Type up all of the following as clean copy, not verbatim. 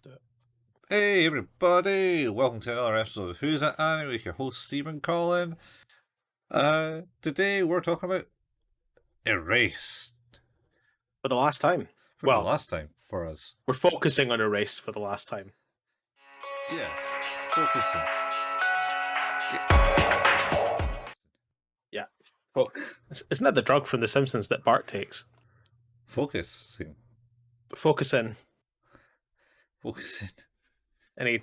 Let's do it. Hey everybody! Welcome to another episode of Who's That Anime with your host Stephen Collin. Today we're talking about Erased For the last time. for the last time for us. We're focusing on Erased for the last time. Yeah, focusing. Yeah. Well, isn't that the drug from The Simpsons that Bart takes? Focusing. Focusing. Focusing. And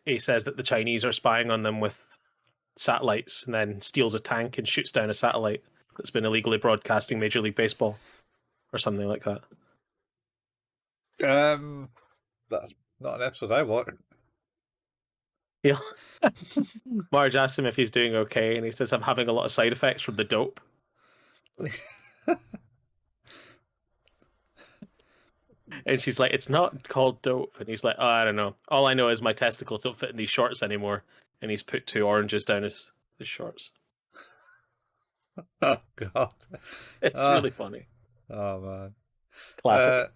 he says that the Chinese are spying on them with satellites, and then steals a tank and shoots down a satellite that's been illegally broadcasting Major League Baseball or something like that. That's not an episode I watched. Yeah. Marge asks him if he's doing okay, and he says, "I'm having a lot of side effects from the dope." And she's like, "It's not called dope." And he's like, "Oh, I don't know. All I know is my testicles don't fit in these shorts anymore." And he's put 2 oranges down his shorts. Oh god. It's really funny. Oh man. Classic.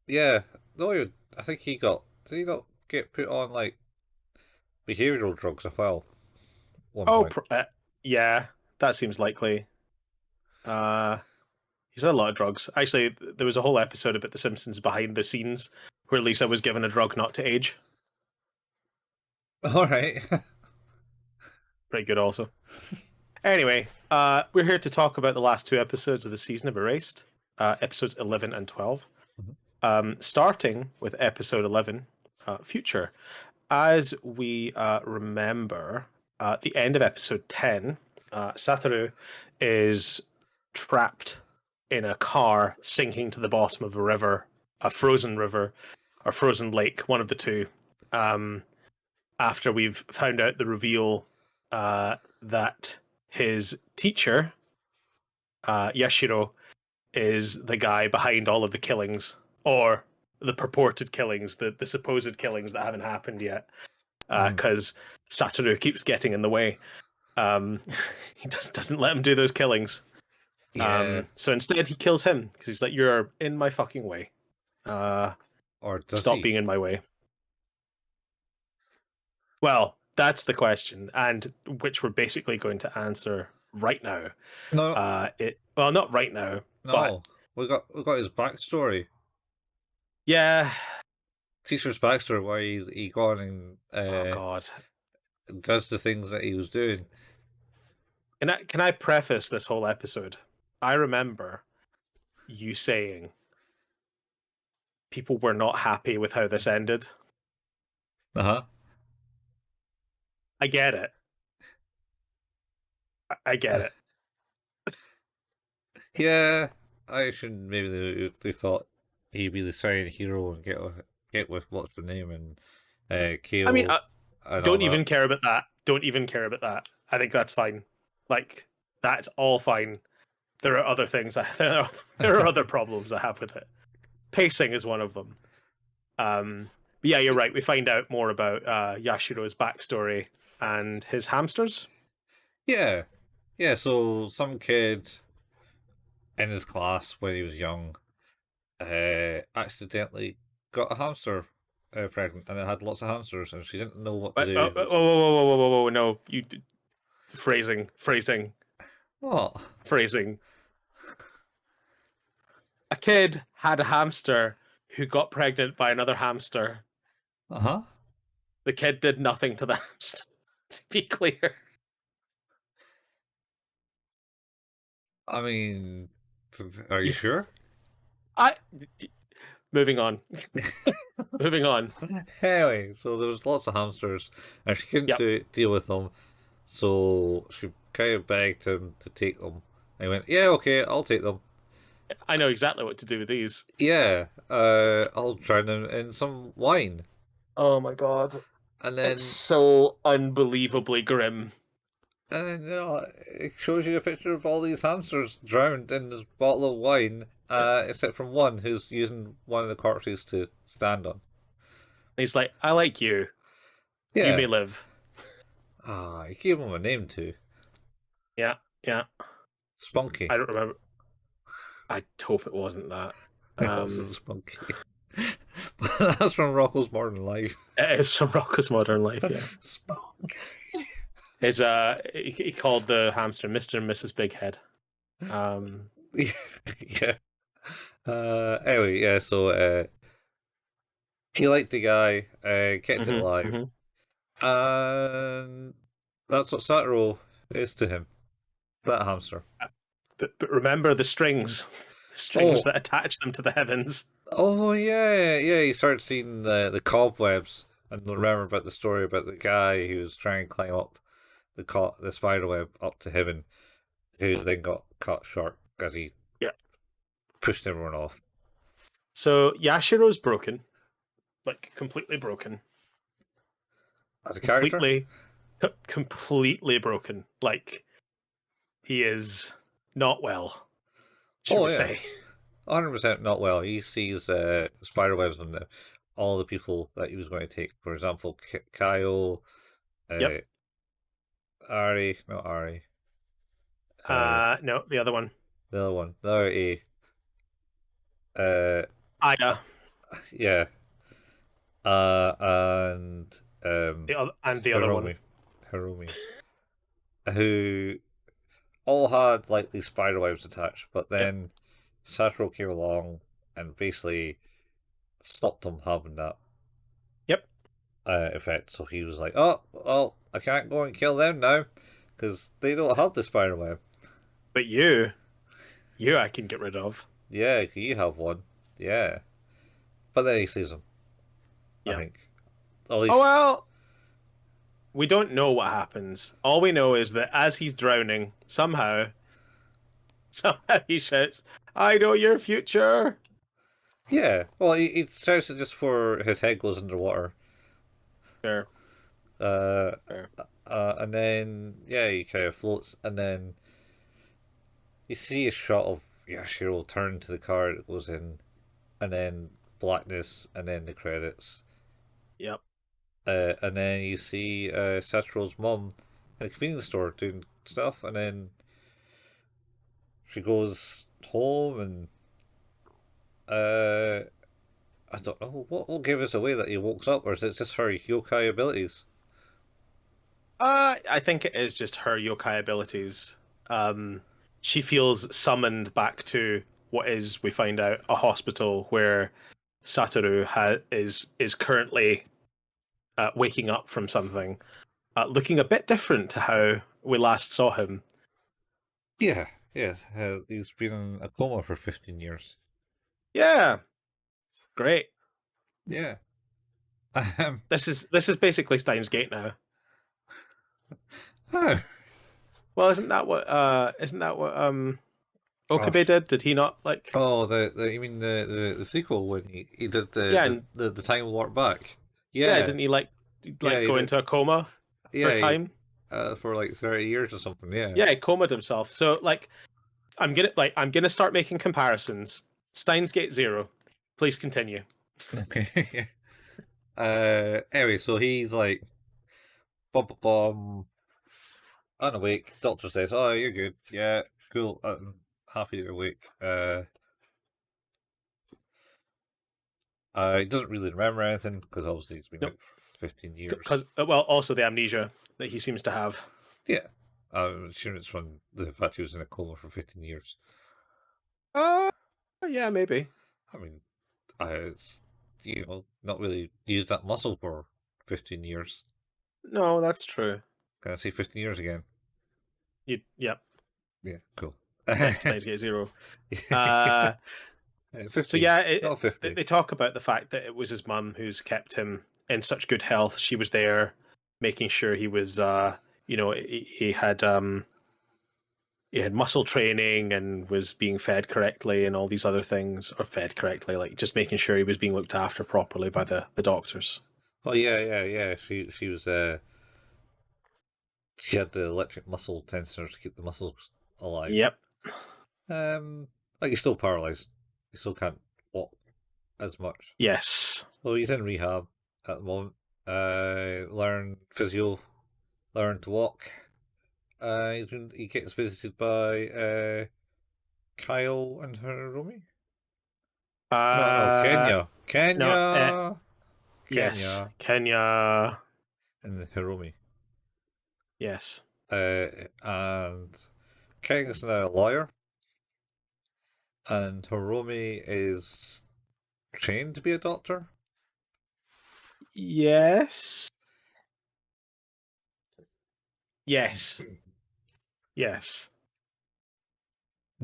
Yeah. No, I think did he not get put on like behavioural drugs as well? Yeah, that seems likely. He's had a lot of drugs. Actually, there was a whole episode about The Simpsons behind the scenes where Lisa was given a drug not to age. All right. Pretty good, also. Anyway, we're here to talk about the last 2 episodes of the season of Erased, episodes 11 and 12. Starting with episode 11, Future. As we remember, at the end of episode 10, Satoru is trapped in a car sinking to the bottom of a river, a frozen river, or frozen lake, one of the two. After we've found out the reveal that his teacher, Yashiro, is the guy behind all of the killings, or the purported killings, the supposed killings that haven't happened yet, because Satoru keeps getting in the way. He doesn't let him do those killings. Yeah. So instead he kills him, because he's like, "You're in my fucking way. Or does Stop he? being in my way." Well, that's the question, and which we're basically going to answer right now. No. Well, not right now. No. But we got his backstory. yeah. Teacher's backstory, why he gone and Oh god. does the things that he was doing. Can I preface this whole episode? I remember you saying people were not happy with how this ended. Uh-huh. I get it. I get it. Yeah, I should maybe they thought he'd be the silent hero and get with what's the name and Kayo. I mean, don't even that. care about that. Don't even care about that. I think that's fine. Like, that's all fine. There are other things. There are other problems I have with it. Pacing is one of them. But yeah, you're right. We find out more about Yashiro's backstory and his hamsters. Yeah. So some kid in his class when he was young accidentally got a hamster pregnant, and it had lots of hamsters, and she didn't know what to do. Whoa! No, you phrasing. What? Phrasing. A kid had a hamster who got pregnant by another hamster. Uh-huh. The kid did nothing to the hamster. To be clear. I mean, are you sure? Moving on. Moving on. Anyway, so there was lots of hamsters, and she couldn't deal with them, so she kind of begged him to take them. And he went, "Yeah, okay, I'll take them. I know exactly what to do with these." Yeah, I'll drown them in some wine." Oh my god. And then it's so unbelievably grim. And then it shows you a picture of all these hamsters drowned in this bottle of wine, except from one who's using one of the corpses to stand on. He's like, "I like you. Yeah. You may live." He gave him a name too. Yeah. Spunky. I don't remember. I hope it wasn't that. It wasn't Spunky. That's from Rocco's Modern Life. It is from Rocko's Modern Life, yeah. Spunk. Is he called the hamster Mr. and Mrs. Big Head. Yeah. Anyway, yeah. So he liked the guy, kept it alive, and that's what Satoru is to him. That hamster. But remember the strings, Oh, that attach them to the heavens. oh yeah, yeah. He started seeing the cobwebs, and remember about the story about the guy who was trying to climb up the spider web up to heaven, who then got cut short as he Yeah. pushed everyone off. So Yashiro's broken, like completely broken, As a character, completely broken. Like he is not well, should oh we yeah, say? 100% not well. He sees spider webs on all the people that he was going to take. For example, Kayo, Yep. Ari, not Ari, No, the other one. the other one, the other A. Ida. Yeah, and The other one. Hiromi, who all had like these spider webs attached, but then Satoru came along and basically stopped them having that Yep. effect. So he was like, "Oh, well, I can't go and kill them now because they don't have the spider web." But you I can get rid of. Yeah, you have one. Yeah, but then he sees them. I Yeah. think. At least, Oh well. We don't know what happens. All we know is that as he's drowning, somehow he shouts, "I know your future." yeah. Well, he shouts it just before his head goes underwater. Fair. Uh, Fair. and then yeah, he kind of floats, and then you see a shot of Yashiro turn to the car that goes in, and then blackness, and then the credits. Yep. And then you see Satoru's mum in the convenience store doing stuff, and then she goes home, and I don't know what will give us away that he wakes up, or is it just her yokai abilities? I think it is just her yokai abilities. She feels summoned back to what is, we find out, a hospital where Satoru is currently waking up from something, looking a bit different to how we last saw him. Yeah, yes. He's been in a coma for 15 years. Yeah, great. Yeah. This is basically Steins Gate now. Oh, Well, isn't that what Okabe gosh. did? Did he not like? Oh, you mean the sequel when he did Yeah, and the time warp back? yeah, Yeah, didn't he like yeah, he go did. into a coma for a Yeah, time? for like 30 years or something. Yeah. Yeah, he comaed himself. So like, I'm gonna start making comparisons. Steins Gate Zero. Please continue. Okay. Anyway, so he's like, bum bum bum, unawake. Doctor says, "Oh, you're good. Yeah, cool. I'm happy you're awake." He doesn't really remember anything because obviously he's been Nope. out for 15 years. Because well, also the amnesia that he seems to have. Yeah, I'm assuming it's from the fact he was in a coma for 15 years. Uh, yeah, maybe. I mean, it's not really used that muscle for 15 years. No, that's true. Can I say 15 years again? Yep. Yeah, cool. Steins Gate Zero. Uh, 50, so yeah, not 50. they talk about the fact that it was his mum who's kept him in such good health. She was there, making sure he was, he had muscle training and was being fed correctly and all these other things, or fed correctly, like just making sure he was being looked after properly by the doctors. Oh yeah. She was she had the electric muscle tensors to keep the muscles alive. Yep. Like he's still paralyzed. He still can't walk as much. Yes. So he's in rehab at the moment. Learn physio, learn to walk. He gets visited by Kyle and her Romy. No, Uh, Kenya. no, Kenya. yes, Kenya. Kenya. And Hiromi. Yes, And Kenya's now a lawyer, and Hiromi is trained to be a doctor. yes, yes, yes.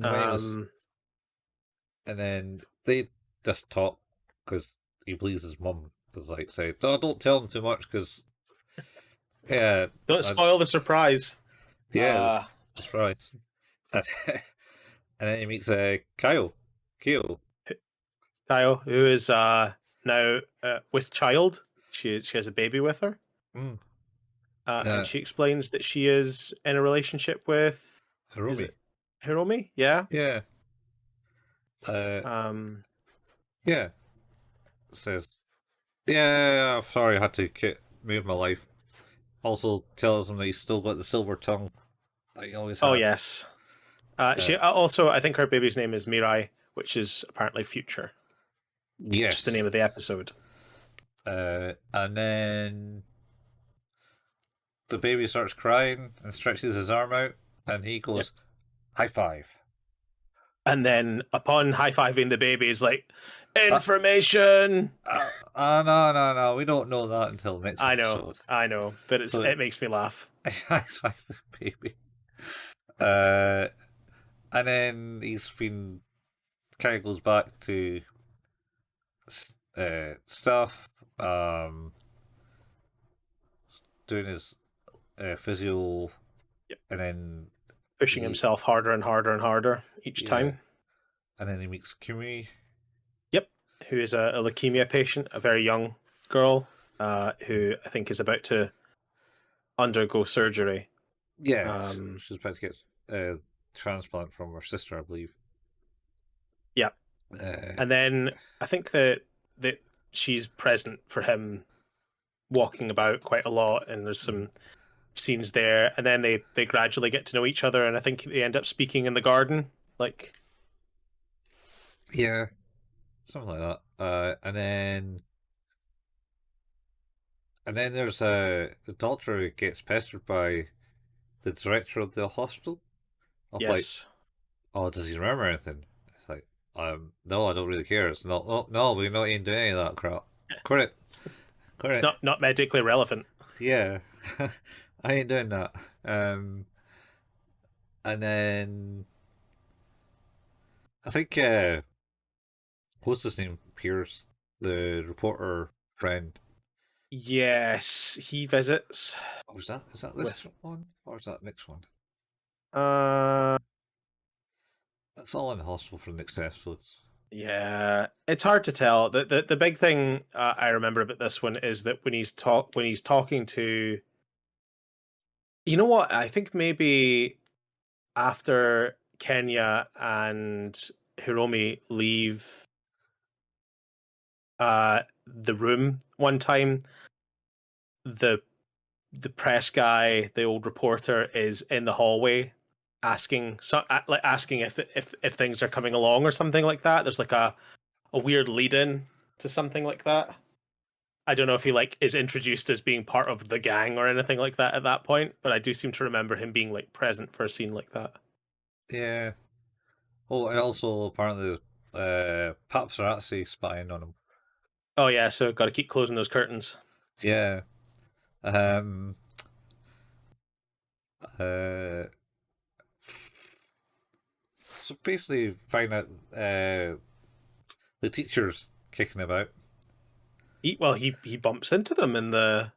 Anyways, Um, and then they just talk because he believes his mum. Because, like, say, oh, don't tell him too much, because, yeah, don't spoil the surprise. yeah, Uh, that's right. And then he meets Kayo. Kyo. Kayo, who is now with child. She has a baby with her. Mm. And she explains that she is in a relationship with, is Hiromi. it Hiromi? Yeah. Yeah. Um, Yeah. Says, yeah, sorry, I had to move my life. Also tells him that he's still got the silver tongue that he always oh had. yes. Uh, She also, I think her baby's name is Mirai, which is apparently future, which is the yes. name of the episode. And then the baby starts crying and stretches his arm out, and he Yep. goes, high five. And then upon high fiving the baby, he's like, information. No, we don't know that until next episode. I know, but So it makes me laugh. high five the baby. Uh, and then he's been kind of goes back to stuff, doing his physio, Yep. and then Pushing himself harder and harder and harder each time. And then he meets Kumi. Yep, who is a leukemia patient, a very young girl who I think is about to undergo surgery. Yeah, she's about to get a transplant from her sister, I believe. Yeah, and then I think that she's present for him walking about quite a lot, and there's some scenes there, and then they gradually get to know each other, and I think they end up speaking in the garden, like yeah, something like that. And then there's the doctor who gets pestered by the director of the hospital. Of like, yes, oh, does he remember anything? It's like, no, I don't really care. It's not. Oh, no, we're not even doing any of that crap. Correct. it's Correct. not medically relevant. Yeah, I ain't doing that. And then I think what's his name? Pierce, the reporter friend. Yes, he visits Oh, is that this with one or is that next one? uh That's all in the hospital for the next episodes. yeah, it's hard to tell. The big thing I remember about this one is that when he's talking to, you know what, I think maybe after Kenya and Hiromi leave the room one time, the press guy, the old reporter, is in the hallway asking like asking if things are coming along or something like that. There's like a weird lead in to something like that. I don't know if he like is introduced as being part of the gang or anything like that at that point, but I do seem to remember him being like present for a scene like that. Yeah. Oh, and also apparently, paparazzi spying on him. Oh yeah, so got to keep closing those curtains. Yeah. Um. Uh. So basically, find out the teacher's kicking about. He bumps into them in the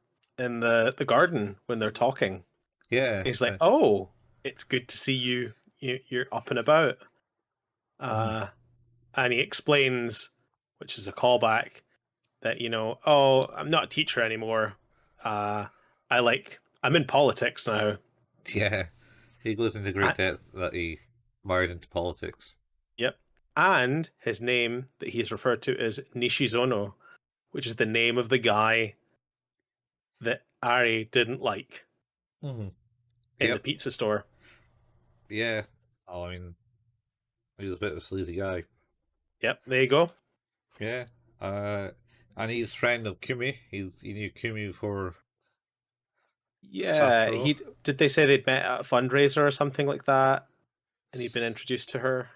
garden when they're talking. Yeah. He's like, "Oh, it's good to see you. You're up and about." Uh, and he explains, which is a callback, that oh, I'm not a teacher anymore. Uh, I'm in politics now. Yeah. He goes into great And, depth that he married into politics. yep. And his name that he's referred to is Nishizono, which is the name of the guy that Ari didn't like Mm-hmm. in the Yep. pizza store. Yeah. Oh, I mean, he was a bit of a sleazy guy. Yep, there you go. Yeah. And he's friend of Kumi. He knew Kumi before Yeah, Satoru. he did. They say they'd met at a fundraiser or something like that, and he'd been introduced to her.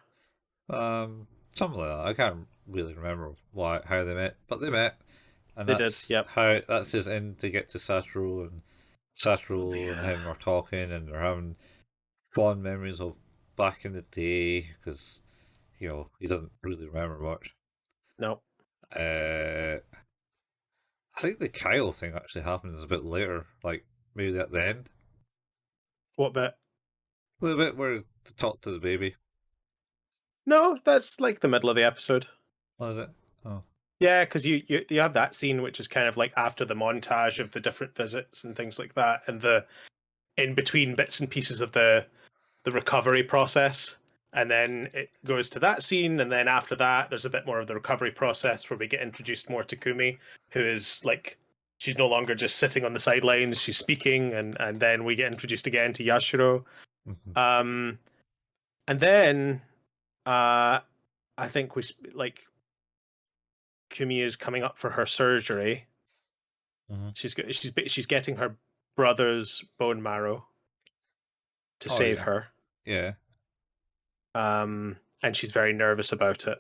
Something like that. I can't really remember how they met, but they met, and They did. Yep. that's his end to get to Satoru, and Satoru and Yeah. him are talking, and they're having fond memories of back in the day because he doesn't really remember much. No. I think the Kyle thing actually happens a bit later, like maybe at the end, What bit? the bit where they talk to the baby. No, that's like the middle of the episode. What is it? Oh, Yeah, because you have that scene which is kind of like after the montage of the different visits and things like that, and the in between bits and pieces of the recovery process, and then it goes to that scene, and then after that, there's a bit more of the recovery process where we get introduced more to Kumi, who is like she's no longer just sitting on the sidelines; she's speaking, and then we get introduced again to Yashiro, mm-hmm. um, and then I think like Kumi is coming up for her surgery. Mm-hmm. She's getting her brother's bone marrow to Oh save yeah, her, yeah, and she's very nervous about it.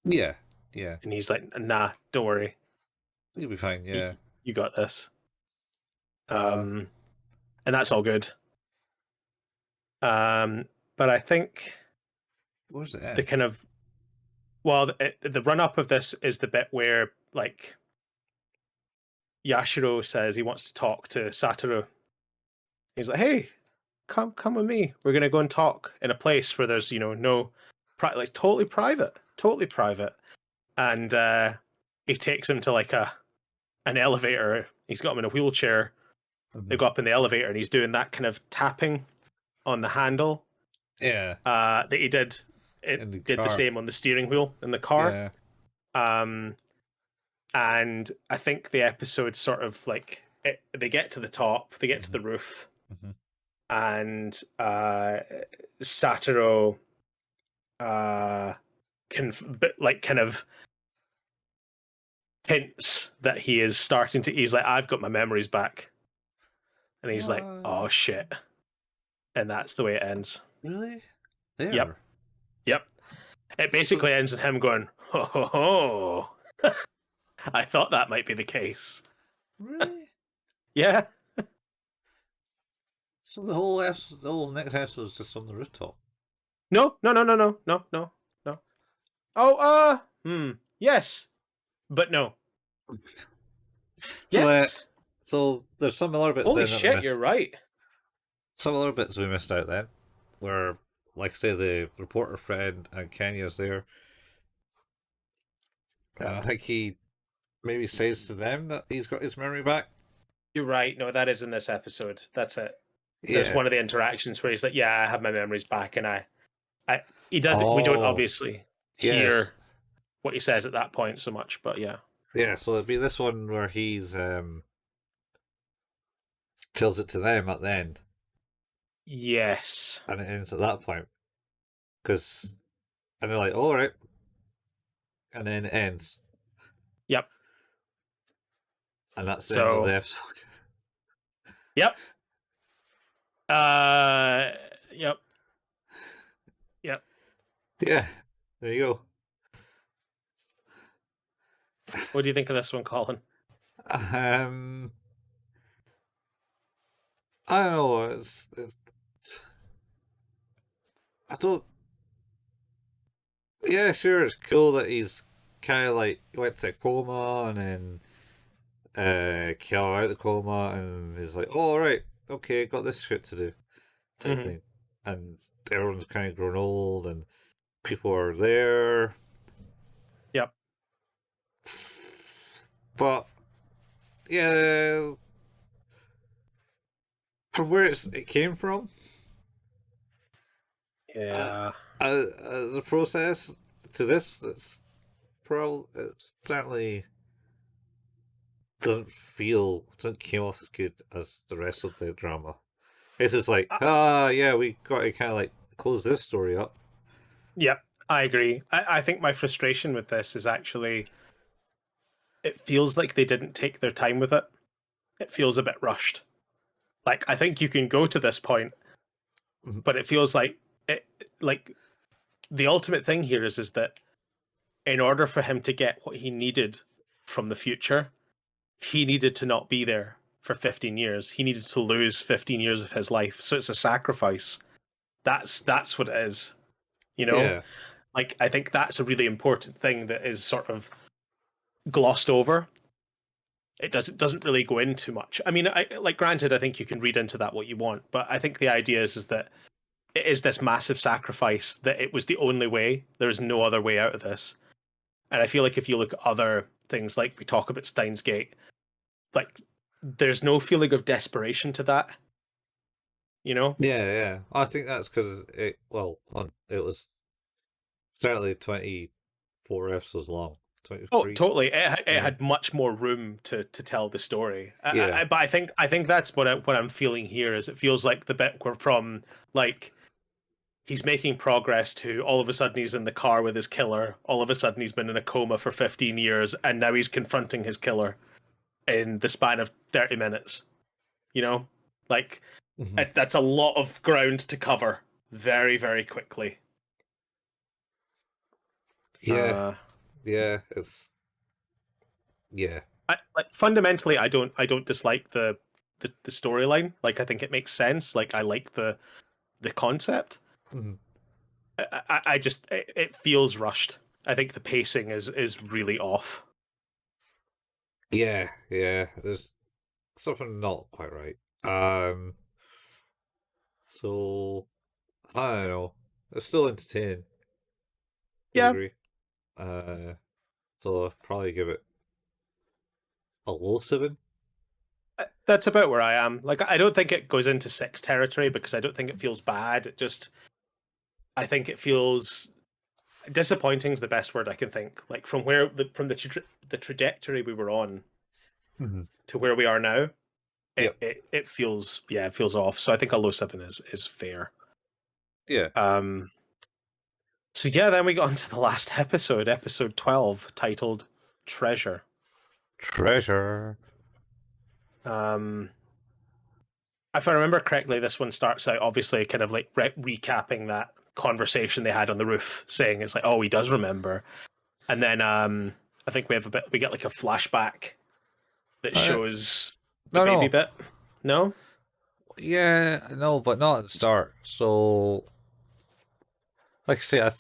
yeah, yeah. And he's like, "Nah, don't worry, You'll be fine. you, Yeah. you got this." Uh, Um, and that's all good. But I think where's the the end? kind of the run up of this is the bit where like Yashiro says he wants to talk to Satoru. He's like, "Hey, come with me. We're gonna go and talk in a place where there's no, like totally private." And he takes him to like an elevator. He's got him in a wheelchair. They Mm-hmm. go up in the elevator, and he's doing that kind of tapping on the handle Yeah, that he did. It in the did the car. same on the steering wheel in the car. Yeah. Um, and I think the episode sort of like they get to the top, they get to Mm-hmm. the roof, Mm-hmm. and Satoru uh, kind of hints that he is starting to. He's like, "I've got my memories back," and he's like, "Oh What? shit!" And that's the way it ends. Really? Yep, There. yep. It So basically ends in him going, "Ho ho ho." I thought that might be the case. really? Yeah. So the whole next episode is just on the rooftop. No, no, no, no, no, no, no, no. Oh, yes, but no. So Yes. so there's some other bits Holy then that we shit, you're missed. right. Some other bits we missed out then, where like say the reporter friend and Kenya's there. And I think he maybe says to them that he's got his memory back. You're right. No, that is in this episode. That's it. There's Yeah. one of the interactions where he's like, "Yeah, I have my memories back," and he does it. We don't Oh, obviously yes. hear what he says at that point so much, but yeah. Yeah, so it'd be this one where he's tells it to them at the end, Yes. and it ends at that point. Because and they're like, "All right," and then it ends, Yep. and that's the end of the So, episode. yep. Uh, yep. Yep. Yeah, there you What do you think of this one, Colin? go. I don't know. I don't. Yeah, sure. It's cool that he's kind of like went to coma and then came out of the coma and he's like, "Oh, all right, okay, got this shit to do," type Mm-hmm. thing. And everyone's kind of grown old and people are there, Yep. but yeah, from where it came from, uh, Yeah. as a process to this, it's certainly doesn't came off as good as the rest of the drama. It's just like, Uh, yeah, we got to kind of like close this story up. yep. I agree. I think my frustration with this is actually it feels like they didn't take their time with it. It feels a bit rushed. Like I think you can go to this point, but it feels like it like the ultimate thing here is that in order for him to get what he needed from the future, he needed to not be there for 15 years. He needed to lose 15 years of his life. So it's a sacrifice. That's what it is. You know? Yeah, Like I think that's a really important thing that is sort of glossed over. It doesn't really go into much. I mean, like granted, I think you can read into that what you want, but I think the idea is that it is this massive sacrifice that it was the only way. There is no other way out of this. And I feel like if you look at other things, like we talk about Steins Gate, like there's no feeling of desperation to that. You know? yeah. I think that's because it was certainly 24 episodes long, Oh, 23. totally. It Yeah, had much more room to tell the story. yeah, But I think that's what I'm feeling here. Is it feels like the bit where from like he's making progress to all of a sudden he's in the car with his killer. All of a sudden he's been in a coma for 15 years, and now he's confronting his killer in the span of 30 minutes. You know, like hmm that's a lot of ground to cover very, very quickly. yeah, Uh, yeah. It's yeah, like fundamentally, I don't dislike the storyline. Like I think it makes sense. Like I like the concept. hmm I just it feels rushed. I think the pacing is really off. yeah. There's something not quite right. So I don't know. It's still entertaining. I'd Yeah, agree. So I'll probably give it a low 7. that's about where I am. Like I don't think it goes into six territory because I don't think it feels bad. It just I think it feels disappointing is the best word I can think. Like from where the trajectory we were on Mm-hmm. to where we are now, it, Yep. it it feels it feels off. So I think a low seven is fair. Yeah. Um. So yeah, then we got onto the last episode, episode 12, titled Treasure. Treasure. Um. If I remember correctly, this one starts out obviously kind of like recapping that conversation they had on the roof, saying it's like, oh, he does remember, and then I think we get like a flashback that Uh, shows the no, baby no. bit. No. Yeah, no, but not at the start. So, like I say,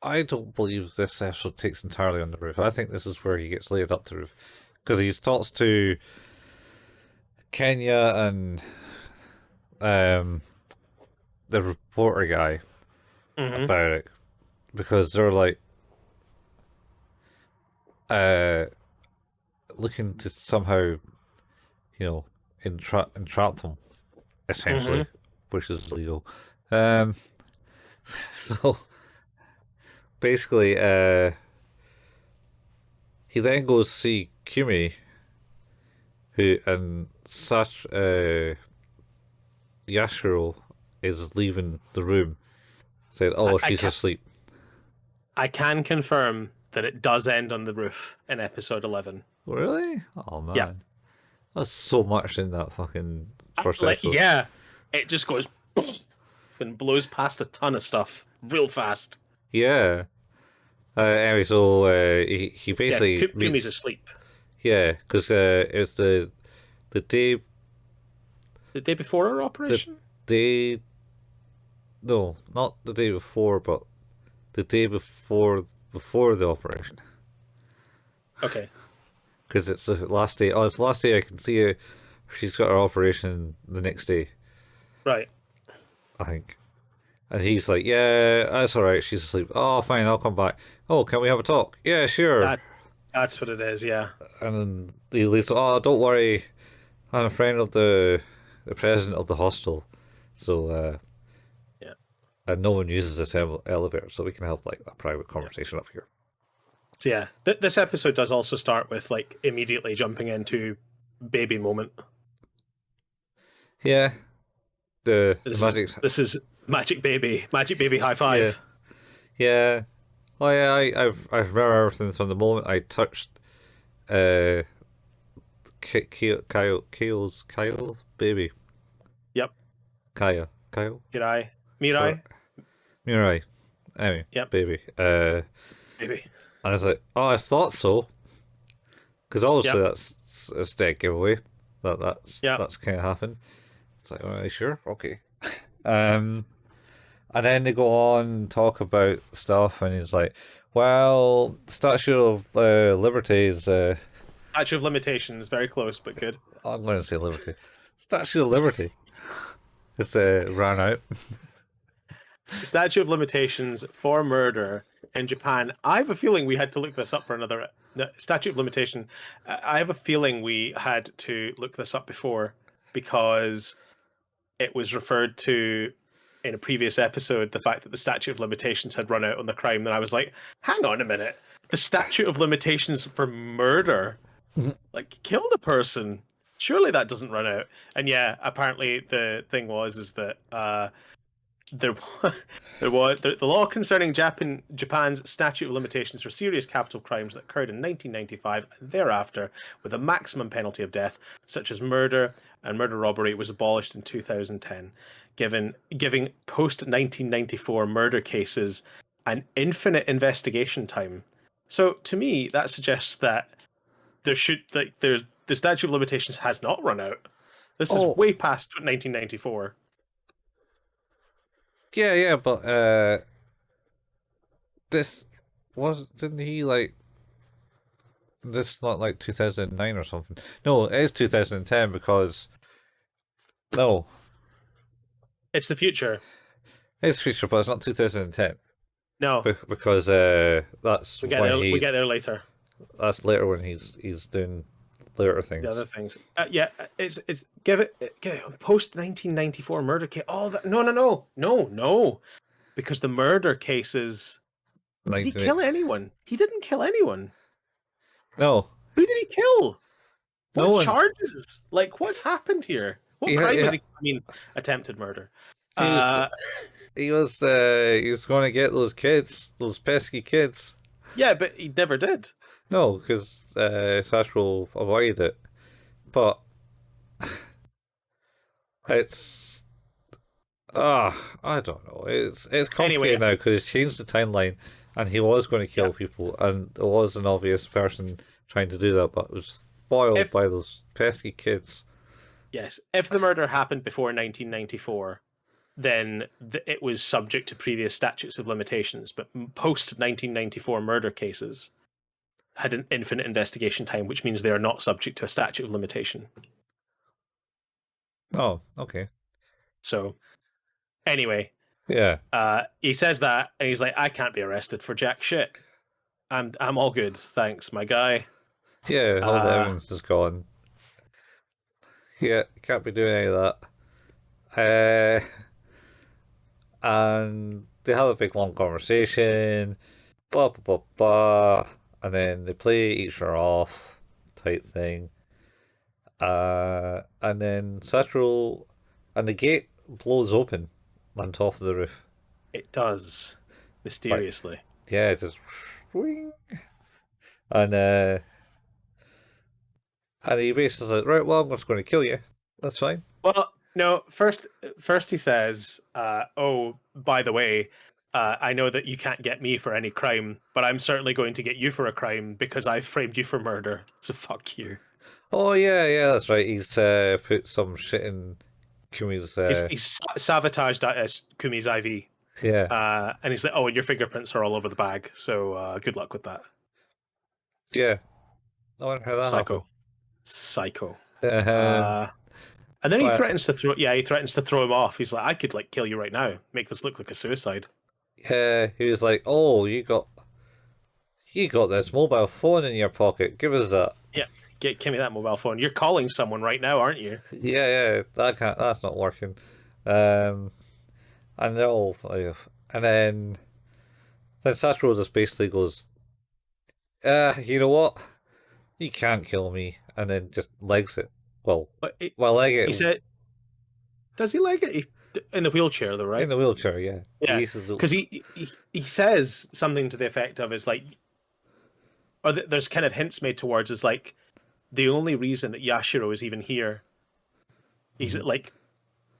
I don't believe this episode takes entirely on the roof. I think this is where he gets laid up to the roof. Because he talks to Kenya and um, the reporter guy Mm-hmm. about it. Because they're like, uh, looking to somehow, entrap them, Mm-hmm. essentially, which is illegal. Um, so basically, he then goes to see Kumi, who and such Yashiro is leaving the room. Said, I, "Oh, I she's can asleep." I can confirm that it does end on the roof in episode 11. Really? Oh Yeah. man, that's so much in that fucking first episode. Yeah, it just goes and blows past a ton of stuff real fast. Yeah. Anyway, so he Yeah, basically Kumi's meets. asleep. Yeah, because it's the day The day before our the operation? day no, not the day before, but the day before the operation. Okay. Because it's the last day. Oh, it's the last day I can see her. She's got her operation the next day, Right. I think. And he's like, "Yeah, that's all right. She's asleep. Oh, fine. I'll come back. Oh, can we have a talk? Yeah, sure." That that's what it is, yeah. And then he leaves. Oh, don't worry. I'm a friend of the president of the hostel, so Yeah. and no one uses this elevator, so we can have like a private Yeah. conversation up here. So yeah, this episode does also start with like immediately jumping into baby moment. Yeah, the This is magic. this is magic baby high Yeah, five. Yeah. Oh yeah, I remember everything from the moment I touched uh Kayo's baby. Yep. Kayo? Mirai. Or Mirai. Mirai. Anyway, Yep. baby. Maybe. And I was like, oh, I thought so, because obviously Yep. that's a dead giveaway. Yep. That's kind of happened. It's like, are you sure? Okay. Um, and then they go on and talk about stuff, and he's like, well, Statue of Liberty is. Statute of limitations. Very close, but good. I'm going to say Liberty. Statue of Liberty. It's ran out. The statute of limitations for murder in Japan. I have a feeling we had to look this up for another no, statute of limitation. I have a feeling we had to look this up before because it was referred to in a previous episode. The fact that the statute of limitations had run out on the crime, and I was like, "Hang on a minute, the statute of limitations for murder, like killed a person. Surely that doesn't run out." And yeah, apparently the thing was is that there, the law concerning Japan's statute of limitations for serious capital crimes that occurred in 1995 and thereafter, with a maximum penalty of death, such as murder and murder robbery, was abolished in 2010, giving post 1994 murder cases an infinite investigation time. So to me, that suggests that there's the statute of limitations has not run out. This is Oh, way past 1994. yeah, but this was didn't he like this not like 2009 or something? No, it is 2010 because no, It's the future. it's future, but it's not 2010 No, because that's we get when there. We he get there later. that's later when he's doing later The other things. things. Yeah, it's give it post 1994 murder case. Oh, no, because the murder cases. Did he 19 kill anyone? He didn't kill anyone. no, Who did he kill? no What one. charges? Like, what's happened here? What crime was he? I mean, attempted murder. He was Uh, he was going to get those kids, those pesky kids. yeah, but he never did. No, because Satoru avoided it. But it's I don't know. It's Anyway, complicated now because it's changed the timeline, and he was going to yeah. kill people, and there was an obvious person trying to do that, but it was foiled If by those pesky kids. yes, if the murder happened before 1994, then it was subject to previous statutes of limitations. But post 1994 murder cases had an infinite investigation time, which means they are not subject to a statute of limitation. Oh, okay, So, anyway, yeah, he says that, and he's like, "I can't be arrested for jack shit. I'm all good, thanks, my guy." yeah. All the Uh, evidence is gone. Yeah, can't be doing any of that. And they have a big long conversation, blah blah blah blah, and then they play each other off, type thing. And then Satoru, and the gate blows open on top of the roof. it does Like, mysteriously. yeah, it just swing. And and he basically says, right, well, I'm just going to kill you. That's fine. Well, no. First he says, "Oh, by the way, I know that you can't get me for any crime, but I'm certainly going to get you for a crime because I framed you for murder. So fuck you." Oh yeah, yeah, that's right. He's put some shit in Kumi's. He's sabotaged that as Kumi's IV, Yeah, and he's like, "Oh, and your fingerprints are all over the bag. So good luck with that." yeah. I wonder how that happened. Psycho. Um, Uh, and then he but threatens to throw. Yeah, he threatens to throw him off. He's like, "I could like kill you right now. Make this look like a suicide." yeah, he was like, "Oh, you got this mobile phone in your pocket. Give us that." Yeah, give me that mobile phone. You're calling someone right now, aren't you? Yeah, yeah, that can't. That's not working. Um, and they're all like, and then Satoru just basically goes, you know what? You can't kill me," and then just legs it. Well, But well, leg he it. said, "Does he like it?" in the wheelchair though, In right? the wheelchair, yeah. Yeah, He says, because he says something to the effect of is like, or there's kind of hints made towards is like the only reason that Yashiro is even here. He's like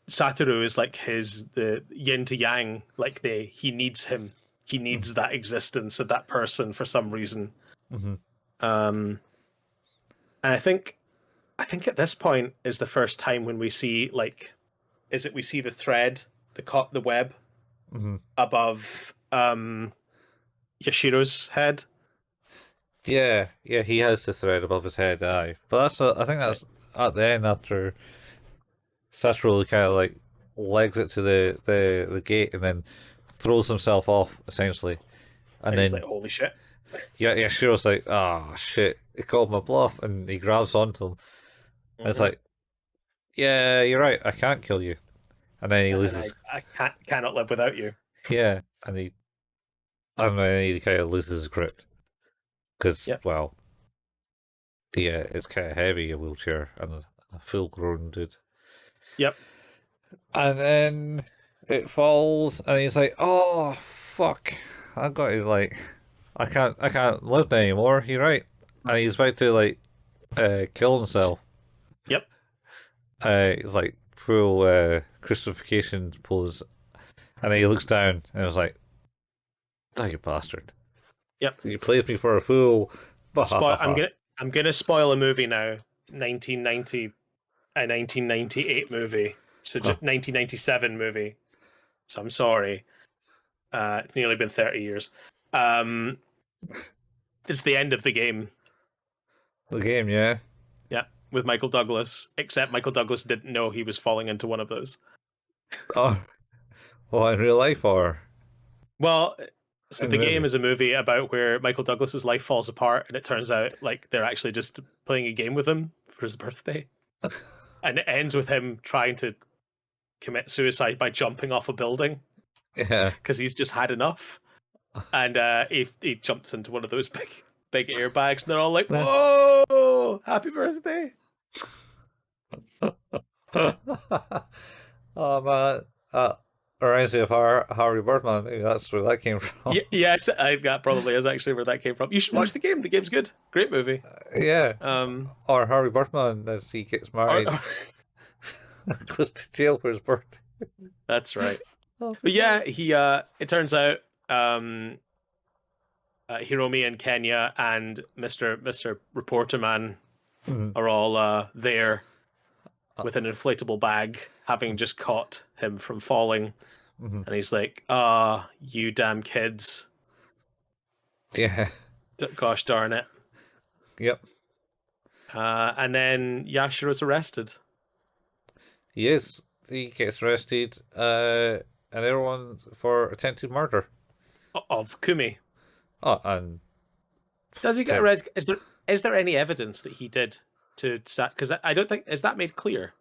Satoru is like the yin to yang, like he needs him. He needs that existence of that person for some reason. mm-hmm. And I think at this point is the first time when we see like, is it we see the thread, the web Mm-hmm. above Yashiro's head. Yeah, he has the thread above his head, aye. But I think that's at the end after Satoru kind of like legs it to the gate and then throws himself off essentially, and And he's then like, holy shit. yeah, Shiro's like, oh shit, he called my bluff, and he grabs onto him. And it's like, yeah, you're right, I can't kill you, and then he And loses. I cannot live without you. Yeah, and then he kind of loses his grip because Yep. well, yeah, it's kind of heavy a wheelchair and a full grown dude. Yep. And then it falls, and he's like, "Oh fuck! I got to like, I can't live anymore." You're right, and he's about to like, kill himself. Yep. He's like full crucifixion pose, and then he looks down, and was like, "Oh, you bastard! Yep. You played me for a fool." I'm gonna spoil a movie now. 1990, a 1998 movie. So Huh. 1997 movie. So I'm sorry. It's nearly been 30 years. It's the end of the game. The game, yeah. Yeah, with Michael Douglas. Except Michael Douglas didn't know he was falling into one of those. Oh, well, in real life or Well, so in the the game movie? is a movie about where Michael Douglas's life falls apart, and it turns out like they're actually just playing a game with him for his birthday, and it ends with him trying to commit suicide by jumping off a building Yeah. because he's just had enough, and he jumps into one of those big airbags, and they're all like, "Whoa, happy birthday!" Oh man, reminds me of Harvey Birdman. Maybe that's where that came from. Yes, that probably is actually where that came from. You should watch the game. The game's good. Great movie. Yeah. Um, Or Harvey Birdman as he gets married, or- goes to jail for his birthday. that's right. Oh, But yeah, he it turns out Hiromi and Kenya and Mr. Reporter Man are all there with an inflatable bag, having just caught him from falling. And he's like, "Ah, you damn kids! yeah. Gosh darn it!" Yep. And then Yashiro's arrested. Yes, he gets arrested, and everyone for attempted murder. Of Kumi. Oh, and Does he get arrested? Is there any evidence that he did to because I don't think is that made clear?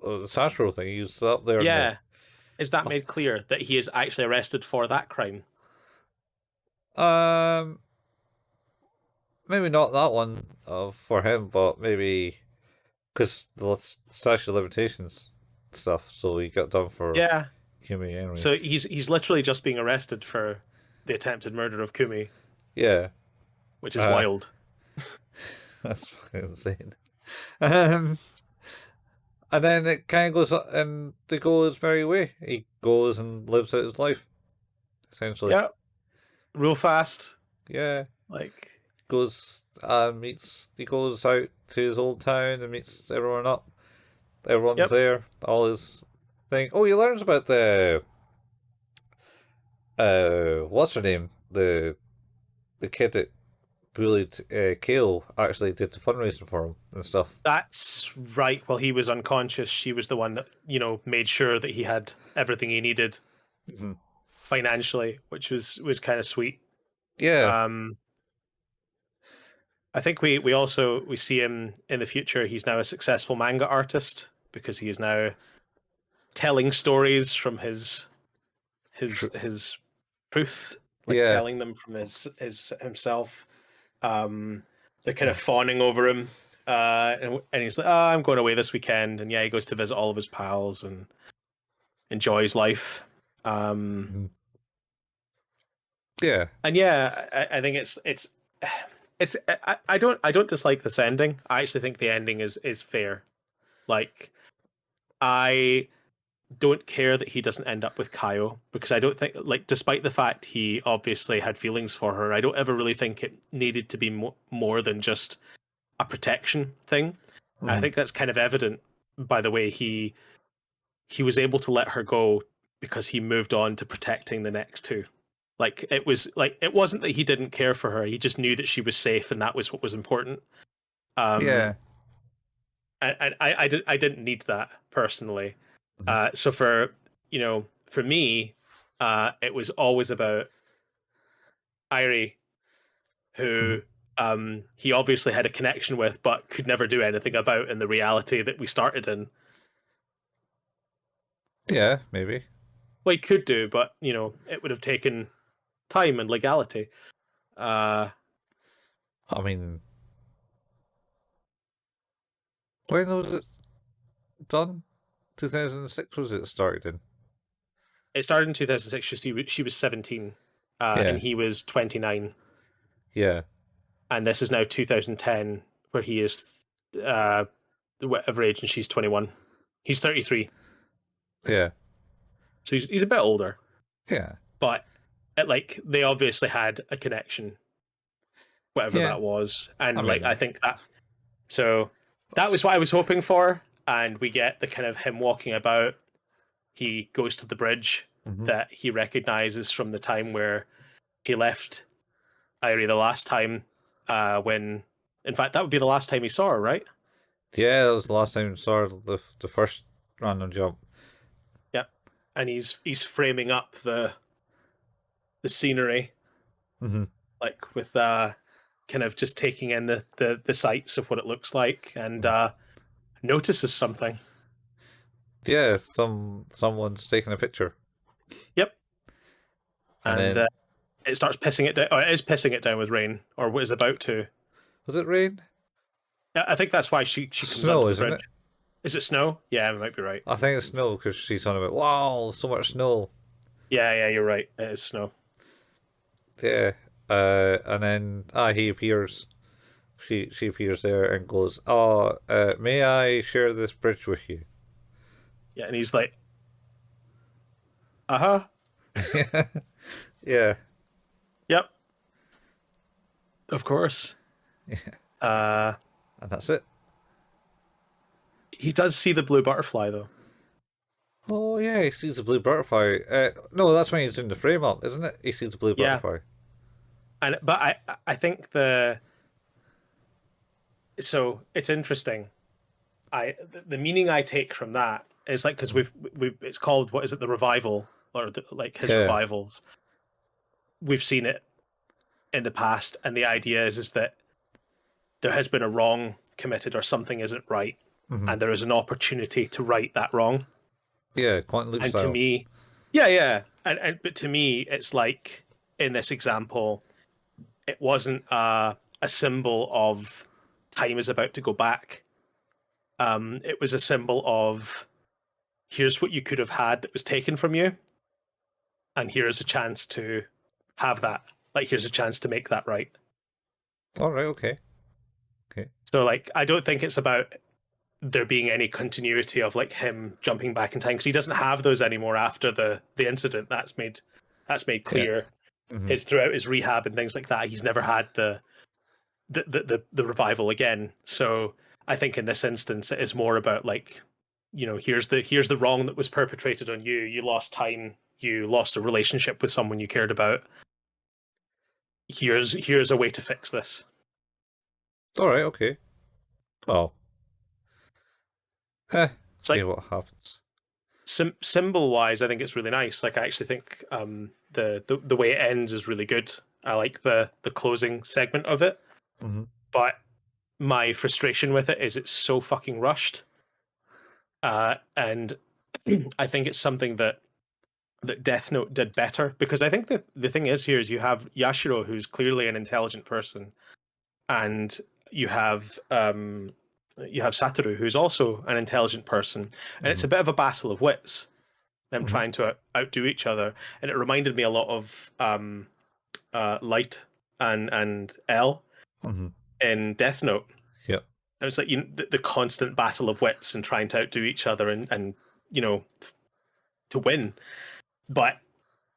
the Satoru thing, he was up there. Yeah. Is that made clear that he is actually arrested for that crime? Maybe not that one for him, but maybe because the statute of limitations stuff. So he got done for Yeah. Kimi anyway. So he's literally just being arrested for the attempted murder of Kumi, yeah, which is wild. that's fucking insane. And then it kind of goes and they go his merry way. He goes and lives out his life, essentially. Yeah. Real fast. Yeah. Like Goes he goes out to his old town and meets everyone up. Everyone's there. All his thing. Oh, he learns about the what's her name? The kid that bullied Kale actually did the fundraising for him and stuff. that's right. While he was unconscious, she was the one that, made sure that he had everything he needed financially, which was kind of sweet. Yeah. I think we also see him in the future. He's now a successful manga artist because he is now telling stories from his truth, like telling them from his himself. They're kind of fawning over him And he's like, "Oh, I'm going away this weekend," and yeah, he goes to visit all of his pals and enjoys life. Mhm. Yeah. And yeah, I think it's I don't dislike this ending. I actually think the ending is fair. Like I don't care that he doesn't end up with Kayo because I don't think, like, despite the fact he obviously had feelings for her, I don't ever really think it needed to be more than just a protection thing. I Mhm. think that's kind of evident by the way he was able to let her go because he moved on to protecting the next two. Like it wasn't that he didn't care for her; he just knew that she was safe, and that was what was important. Yeah. Um, and I didn't need that personally. Mhm. So for me, it was always about Irie, Mhm. who he obviously had a connection with, but could never do anything about in the reality that we started in. Yeah, maybe. Well, he could do, but it would have taken time and legality. Uh, I mean, when was it done? 2006 was it started in? it started in 2006. She was 17, and Yeah. he was 29, Yeah. and this is now 2010, where he is uh, whatever age, and she's 21. He's 33, Yeah. so he's a bit older, Yeah. but they obviously had a connection, whatever Yeah. that was, I and like I mean, think that so that was what I was hoping for, and we get the kind of him walking about. He goes to the bridge mhm. that he recognizes from the time where he left Irie the last time. When in fact that would be the last time he saw her, right? Yeah, that was the last time I saw the first random jump. Yep. And he's framing up the scenery, Hmm. like with kind of just taking in the sights of what it looks like, and notices something. Yeah, someone's taking a picture, Yep. and And then it starts pissing it down, or it is pissing it down with rain, or what is about to. was it rain? Yeah, I think that's why she comes Snow, onto the isn't bridge. it? Is it snow? Yeah, it might be right. I think it's snow because she's talking about wow, so much snow. Yeah, you're right. It is snow. Yeah, and then he appears. She appears there and goes, "Oh, may I share this bridge with you?" Yeah, and he's like, uh-huh. Yeah, Yep, of course. yeah, Uh and that's it. he does see the blue butterfly though. Oh yeah, he sees the blue butterfly. No, that's when he's doing the frame up, isn't it? He sees the blue Yeah. butterfly. And but I think so it's interesting. The meaning I take from that is like because Mhm. we've it's called, what is it, the revival, or like his Yeah. revivals. We've seen it in the past, and the idea is that there has been a wrong committed or something isn't right, Hmm. and there is an opportunity to right that wrong. Yeah, quantum loop And to style. me, yeah, and but to me, it's like in this example, it wasn't a symbol of time is about to go back. It was a symbol of here's what you could have had that was taken from you, and here's a chance to have that. Like here's a chance to make that right. All right. Okay. Okay. So like I don't think it's about there being any continuity of like him jumping back in time because he doesn't have those anymore after the incident. That's made Yeah. clear. Hmm. His throughout his rehab and things like that, he's never had the revival again. So I think in this instance, it is more about like, here's the wrong that was perpetrated on you. You lost time. You lost a relationship with someone you cared about. Here's a way to fix this. All right. Okay. Well, It's see like what happens. symbol wise, I think it's really nice. Like I actually think the way it ends is really good. I like the closing segment of it, Hmm. but my frustration with it is it's so fucking rushed. And I think it's something that Death Note did better because I think that the thing is here is you have Yashiro, who's clearly an intelligent person, and you have you have Satoru, who's also an intelligent person, and it's a bit of a battle of wits, them trying to outdo each other. And it reminded me a lot of Light and L in Death Note. Yep. And it's like the constant battle of wits and trying to outdo each other and to win. But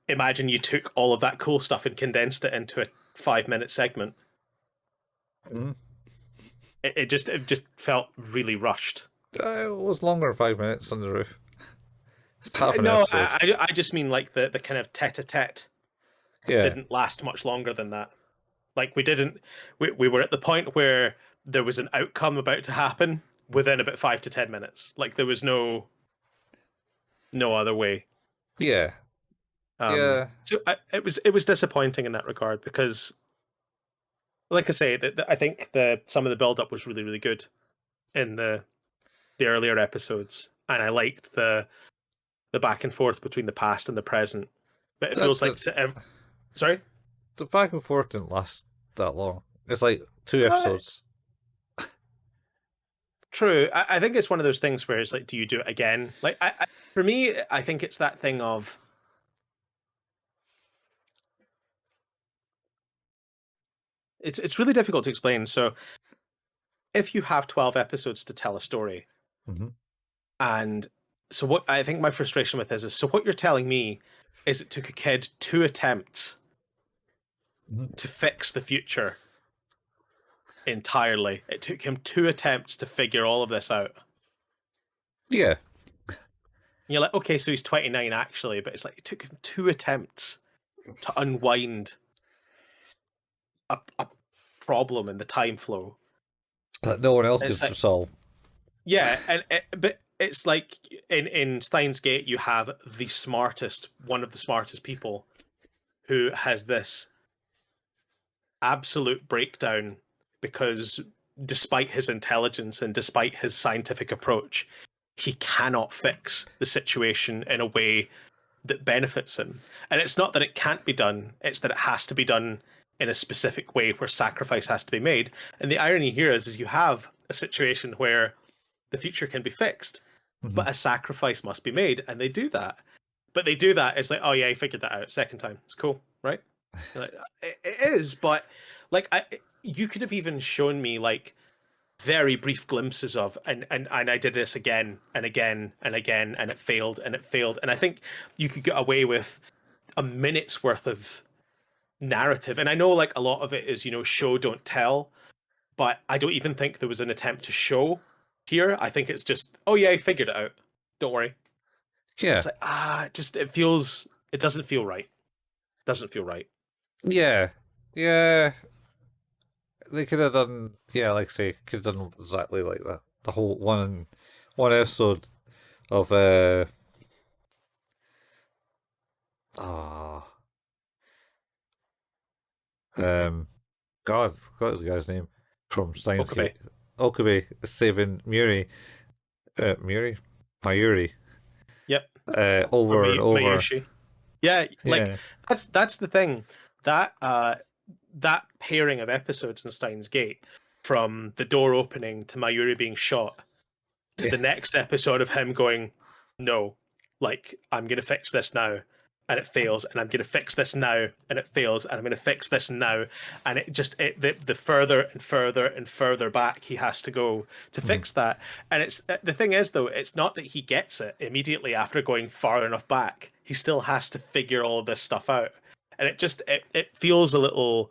imagine you took all of that cool stuff and condensed it into a 5-minute segment. It just felt really rushed. It was longer than 5 minutes on the roof. It's half an No, episode. I just mean like the kind of tete-a-tete didn't last much longer than that. Like we were at the point where there was an outcome about to happen within about 5 to 10 minutes. Like there was no other way. Yeah. So it was disappointing in that regard because, like I say, I think some of the build up was really, really good in the earlier episodes, and I liked the back and forth between the past and the present. But it feels like sorry, the back and forth didn't last that long. It's like 2 episodes. True. I think it's one of those things where it's like, do you do it again? Like, for me, I think it's that thing of it's really difficult to explain. So, if you have 12 episodes to tell a story, and so what I think my frustration with this is, so what you're telling me is it took a kid 2 attempts to fix the future entirely. It took him 2 attempts to figure all of this out. Yeah. You're like, okay, so he's 29 actually, but it's like it took him 2 attempts to unwind a problem in the time flow That no one else gets to solve. Yeah, but it's like in Steins Gate, you have one of the smartest people, who has this absolute breakdown because despite his intelligence and despite his scientific approach, he cannot fix the situation in a way that benefits him. And it's not that it can't be done, it's that it has to be done in a specific way where sacrifice has to be made. And the irony here is you have a situation where the future can be fixed, but a sacrifice must be made, and they do that. But they do that, it's like, oh yeah, I figured that out. Second time, it's cool, right? Like, it is, but like you could have even shown me like very brief glimpses of, and I did this again and again and again, and it failed and it failed. And I think you could get away with a minute's worth of narrative. And I know like a lot of it is, show don't tell, but I don't even think there was an attempt to show here. I think it's just, oh yeah, I figured it out. Don't worry. Yeah. It's like, it doesn't feel right. Doesn't feel right. Yeah. Yeah. They could have done, like I say, could have done exactly like that. The whole one episode of God, forgot the guy's name from Steins Gate. Okabe saving Mayuri. Yep. Over and over. Mayushi. Yeah, like that's the thing. That pairing of episodes in Steins Gate, from the door opening to Mayuri being shot to the next episode of him going, no, like I'm gonna fix this now, and it fails, and I'm gonna fix this now, and it fails, and I'm gonna fix this now, and the further and further and further back he has to go to fix that. And it's the thing is though, it's not that he gets it immediately after going far enough back. He still has to figure all of this stuff out, and it feels a little.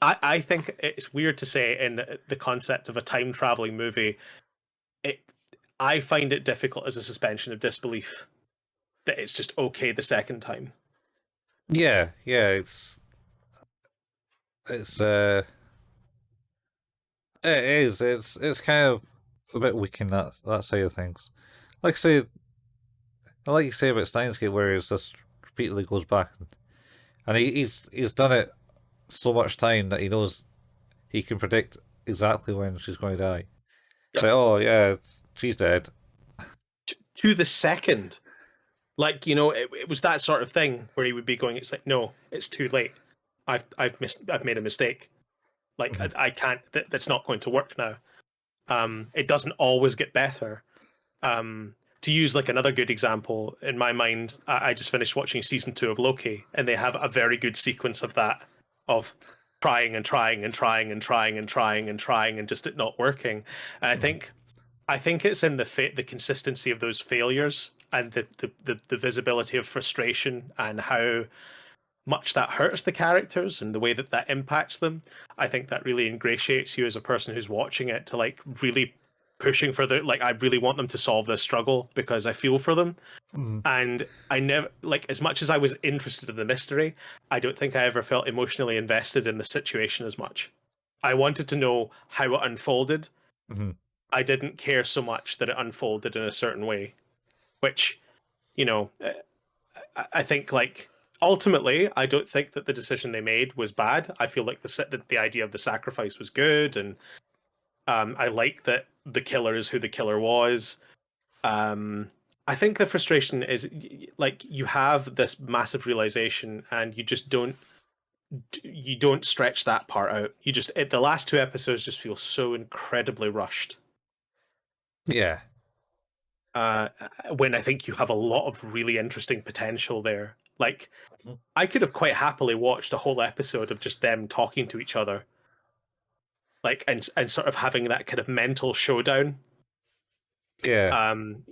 I think it's weird to say in the concept of a time traveling movie. I find it difficult as a suspension of disbelief that it's just okay the second time. Yeah, it's it is. It's kind of a bit weak in that side of things. Like you say about Steins Gate, where he just repeatedly goes back, and he's done it so much time that he knows he can predict exactly when she's going to die. It's like, oh yeah, she's dead. To the second. Like, it was that sort of thing where he would be going, it's like, no, it's too late. I've made a mistake. Like, I can't, that's not going to work now. It doesn't always get better. To use like another good example in my mind, I just finished watching season 2 of Loki, and they have a very good sequence of that, of trying and trying and trying and trying and trying and trying and just it not working. And I think it's in the consistency of those failures and the visibility of frustration and how much that hurts the characters and the way that that impacts them. I think that really ingratiates you as a person who's watching it to like really pushing for the like I really want them to solve this struggle because I feel for them. And I never like as much as I was interested in the mystery, I don't think I ever felt emotionally invested in the situation as much. I wanted to know how it unfolded. Mm-hmm. I didn't care so much that it unfolded in a certain way, which, you know, I think like ultimately, I don't think that the decision they made was bad. I feel like the idea of the sacrifice was good, and I like that the killer is who the killer was. I think the frustration is like you have this massive realization, and you don't stretch that part out. The last 2 episodes just feel so incredibly rushed. Yeah. Uh, when I think you have a lot of really interesting potential there. Like, I could have quite happily watched a whole episode of just them talking to each other, like, and sort of having that kind of mental showdown, Yeah. kind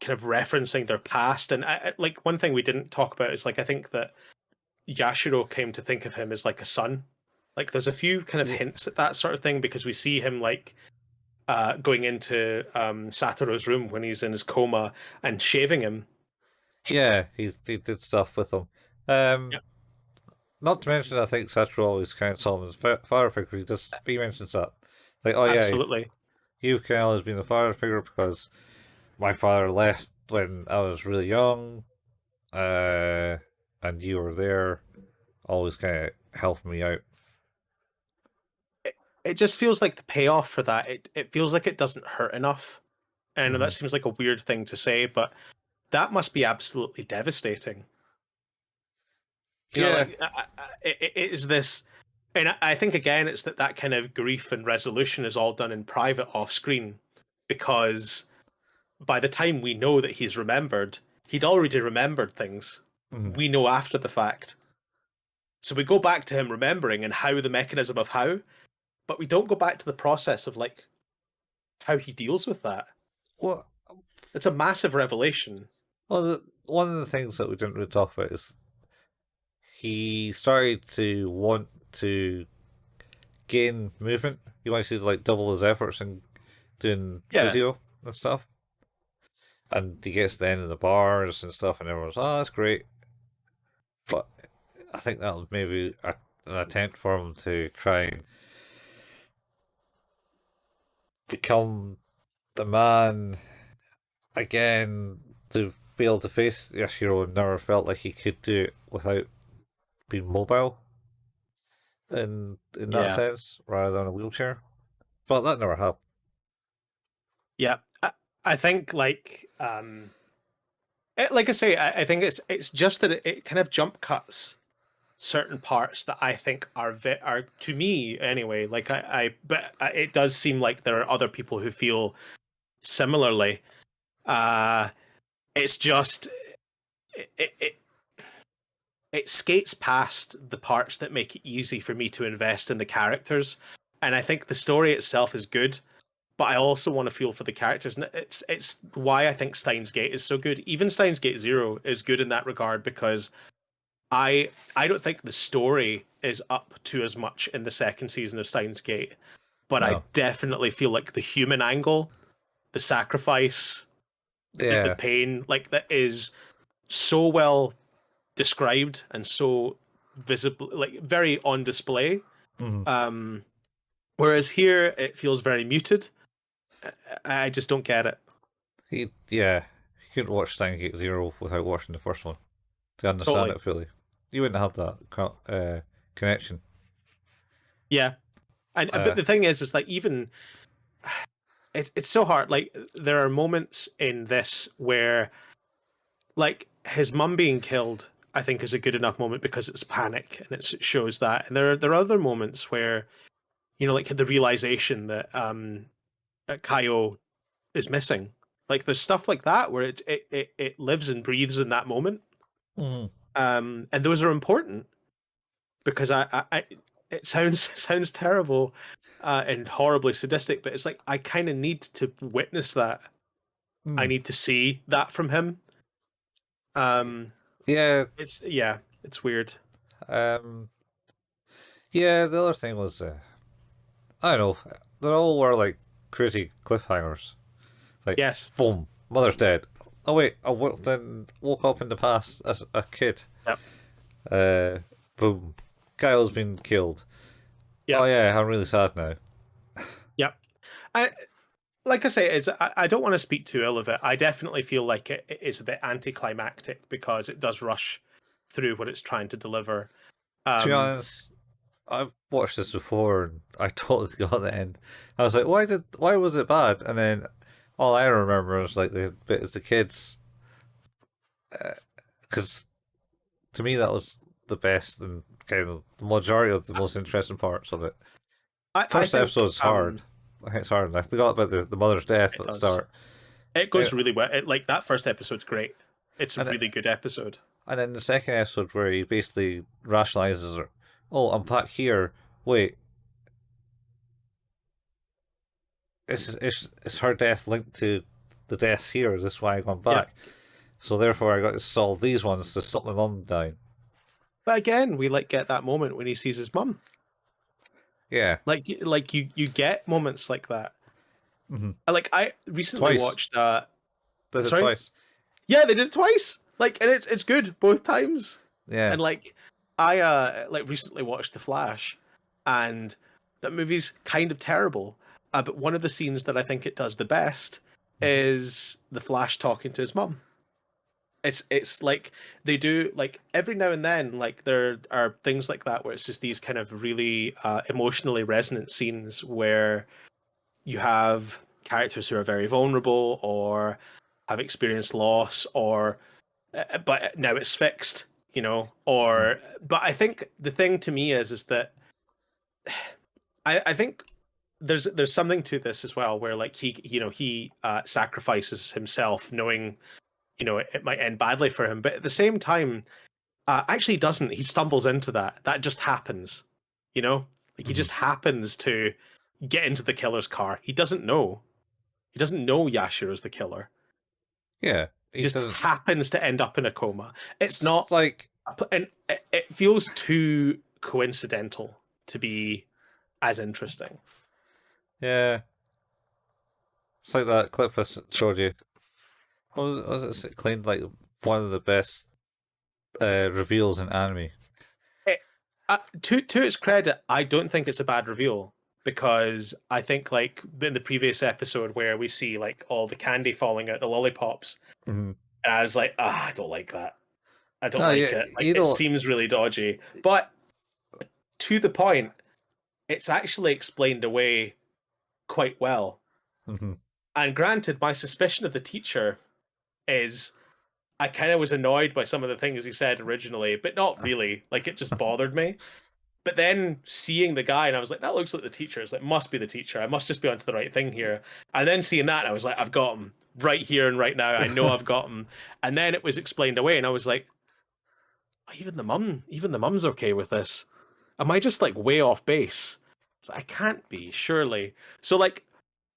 of referencing their past. And like one thing we didn't talk about is like I think that Yashiro came to think of him as like a son. Like, there's a few kind of Yeah. hints at that sort of thing because we see him like going into Satoru's room when he's in his coma and shaving him. Yeah, he did stuff with them. Um, Yeah, Not to mention, I think Satoru always counts on him as father figure. He mentions that, like, oh yeah, absolutely. you've kind of always been a father figure because my father left when I was really young, uh, and you were there, always kind of helping me out. It just feels like the payoff for that. It feels like it doesn't hurt enough. And Mm-hmm. that seems like a weird thing to say, but that must be absolutely devastating. You know, Yeah. like it is this, and I think again, it's that kind of grief and resolution is all done in private off screen, because by the time we know that he's remembered, he'd already remembered things. Mm-hmm. We know after the fact. So we go back to him remembering and how the mechanism of how, but we don't go back to the process of like how he deals with that. Well, It's a massive revelation. one of the things that we didn't really talk about is he started to want to gain movement. He wants to like double his efforts in doing Yeah, physio and stuff. And he gets to the end of the bars and stuff, and everyone's, oh, that's great. But I think that was maybe an attempt for him to try and become the man again, to be able to face Yashiro, and never felt like he could do it without being mobile in that yeah, sense, rather than a wheelchair. But that never happened. yeah. I think like I say, I think it's just that it kind of jump cuts certain parts that I think are to me anyway. Like but it does seem like there are other people who feel similarly. Uh, it's just it, it it it skates past the parts that make it easy for me to invest in the characters, and I think the story itself is good. But I also want to feel for the characters, and it's why I think Steins Gate is so good. Even Steins Gate Zero is good in that regard because I don't think the story is up to as much in the second season of Steins Gate, but I No. definitely feel like the human angle, the sacrifice, the Yeah. pain, like that is so well described and so visible, like very on display. Mm. Um, whereas here it feels very muted. I just don't get it. Yeah. You couldn't watch Steins Zero without watching the first one to understand Totally. it fully. You wouldn't have that connection. Yeah. And Uh, but the thing is like even it's so hard. Like there are moments in this where like his mum being killed, I think is a good enough moment because it's panic and it shows that. And there are other moments where, you know, like the realization that Kayo is missing. Like there's stuff like that where it lives and breathes in that moment. Mm. And those are important because I it sounds terrible and horribly sadistic, but it's like I kind of need to witness that. I Mm. need to see that from him. Um, Yeah. it's weird. Um. Yeah. The other thing was, I don't know. They all were like crazy cliffhangers. Like, Yes. boom, mother's dead. Oh wait, then woke up in the past as a kid. Yep. Uh, boom, Kyle's been killed. Oh Yep. yeah, I'm really sad now. Yep. I like I say, I don't want to speak too ill of it. I definitely feel like it is a bit anticlimactic because it does rush through what it's trying to deliver. To be Um, honest, I've watched this before and I totally got the end. I was like, why was it bad? And then all I remember is like the bit is the kids, because to me that was the best and kind of the majority of the most interesting parts of it. I First think episode's hard. I think it's hard. And I forgot about the mother's death it at the does. start. It Uh, goes really well. Like that first episode's great. It's a And really good episode. and then the second episode where he basically rationalizes, "Oh, I'm back here. Wait, is her death linked to the deaths here? This is why I gone Yeah. back. So therefore, I got to solve these ones to stop my mum dying." But again, we like get that moment when he sees his mum. Yeah. Like you get moments like that. Mm-hmm. Like I recently Twice. watched Did it sorry? twice. Yeah, they did it twice. Like and it's good both times. Yeah. And like I like recently watched The Flash and that movie's kind of terrible. But one of the scenes that I think it does the best Mm-hmm. is the Flash talking to his mum. It's like they do like every now and then like there are things like that where it's just these kind of really emotionally resonant scenes where you have characters who are very vulnerable or have experienced loss or but now it's fixed, you know, Mm-hmm. or but I think the thing to me is that I think there's something to this as well where like he sacrifices himself knowing it might end badly for him, but at the same time actually doesn't. He stumbles into that just happens, you know, like he Mm-hmm. just happens to get into the killer's car. He doesn't know Yashiro's the killer. Yeah. He He just doesn't. happens to end up in a coma. It's It's not like, and it feels too coincidental to be as interesting. yeah. It's like that clip I showed you. What was it? Claimed like one of the best reveals in anime. It, to its credit, I don't think it's a bad reveal because I think like in the previous episode where we see like all the candy falling out the lollipops, Mm-hmm. and I was like, I don't like that. I don't No, like yeah, it. Like you it don't. seems really dodgy. But to the point, it's actually explained away quite well. Mm-hmm. And granted, my suspicion of the teacher is I kind of was annoyed by some of the things he said originally, but not really. Like it just bothered me. But then seeing the guy, and I was like, that looks like the teacher. It's like, must be the teacher. I must just be onto the right thing here. And then seeing that, I was like, I've got him right here and right now. I know I've got him. And then it was explained away, and I was like, oh, even the mum's okay with this. Am I just like way off base? So I can't be, surely. So like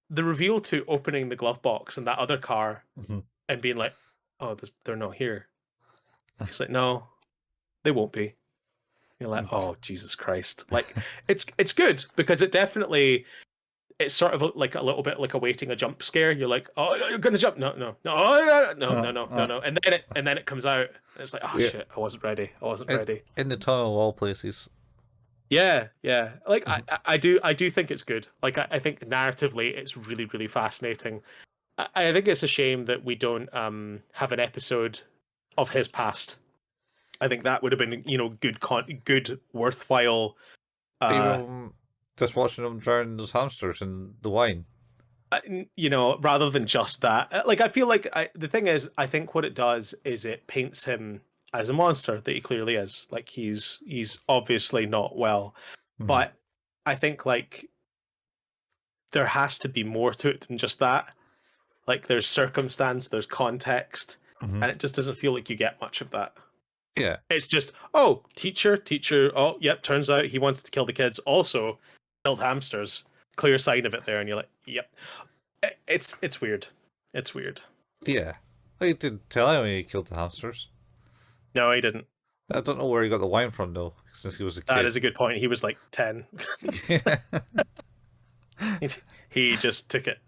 the reveal to opening the glove box and that other car Mm-hmm. and being like, oh, they're not here. He's like, no, they won't be. You're like, oh Jesus Christ! Like it's good because it definitely it's sort of like a little bit like awaiting a jump scare. You're like, oh, you're gonna jump? No, no, no, oh, yeah, no, no, no, no, no. And then it comes out. And it's like, oh Yeah, shit, I wasn't ready. I wasn't in, ready. in the tunnel of all places. Yeah, yeah. Like I, Mhm. I I do I do think it's good. Like I think narratively it's really really fascinating. I think it's a shame that we don't have an episode of his past. I think that would have been good worthwhile uh Even just watching them drown those hamsters in the wine. rather than just that. Like I feel like the thing is I think what it does is it paints him as a monster that he clearly is. Like he's obviously not well. Mm-hmm. But I think like there has to be more to it than just that. Like there's circumstance, there's context, Mm-hmm. and it just doesn't feel like you get much of that. Yeah. It's just, oh, teacher. Oh, yep. Turns out he wants to kill the kids. Also, killed hamsters. Clear sign of it there, and you're like, yep. It's weird. It's weird. Yeah. Well, he didn't tell him he killed the hamsters. No, he didn't. I don't know where he got the wine from though, since he was a kid. That is a good point. He was like 10. Yeah. He just took it.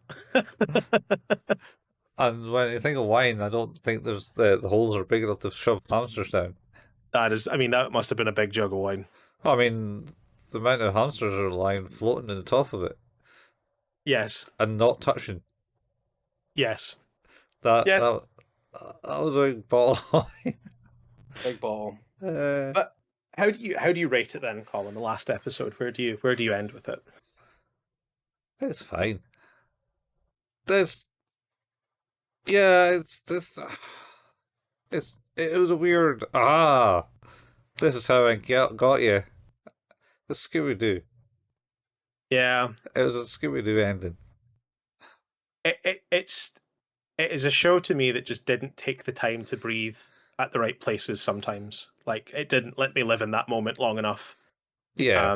And when you think of wine, I don't think there's the holes are big enough to shove hamsters down. That is, I mean, that must have been a big jug of wine. I mean, the amount of hamsters are lying floating in the top of it Yes. and not touching. Yes. That Yes. that was a big ball. Big ball. But how do you rate it then, Colin? The last episode, where do you end with it? It's fine. There's it's it was a weird this is how I got you. The Scooby Doo. Yeah. It was a Scooby Doo ending. It is a show to me that just didn't take the time to breathe at the right places sometimes. Like it didn't let me live in that moment long enough. Yeah.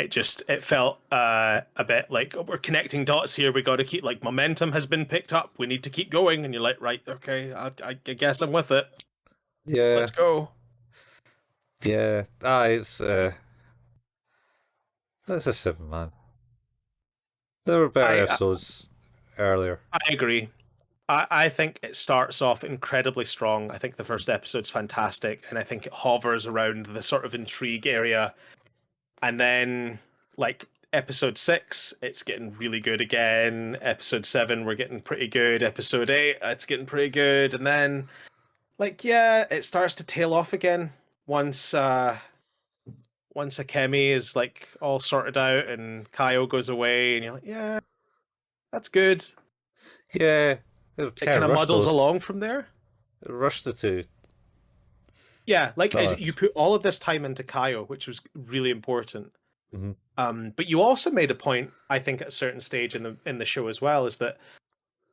It felt a bit like, oh, we're connecting dots here. We got to keep, like, momentum has been picked up. We need to keep going. And you're like, right, okay, I guess I'm with it. Yeah. Let's go. Yeah. It's that's a 7, man. There were better episodes earlier. I agree. I think it starts off incredibly strong. I think the first episode's fantastic, and I think it hovers around the sort of intrigue area. And then, like, episode 6, it's getting really good again. Episode 7, we're getting pretty good. Episode 8, it's getting pretty good. And then, like, yeah, it starts to tail off again once Akemi is, like, all sorted out and Kayo goes away, and you're like, yeah, that's good. Yeah. It kind of muddles along from there. It rushed the two. Yeah, like you put all of this time into Kayo, which was really important. Mm-hmm. But you also made a point, I think, at a certain stage in the show as well, is that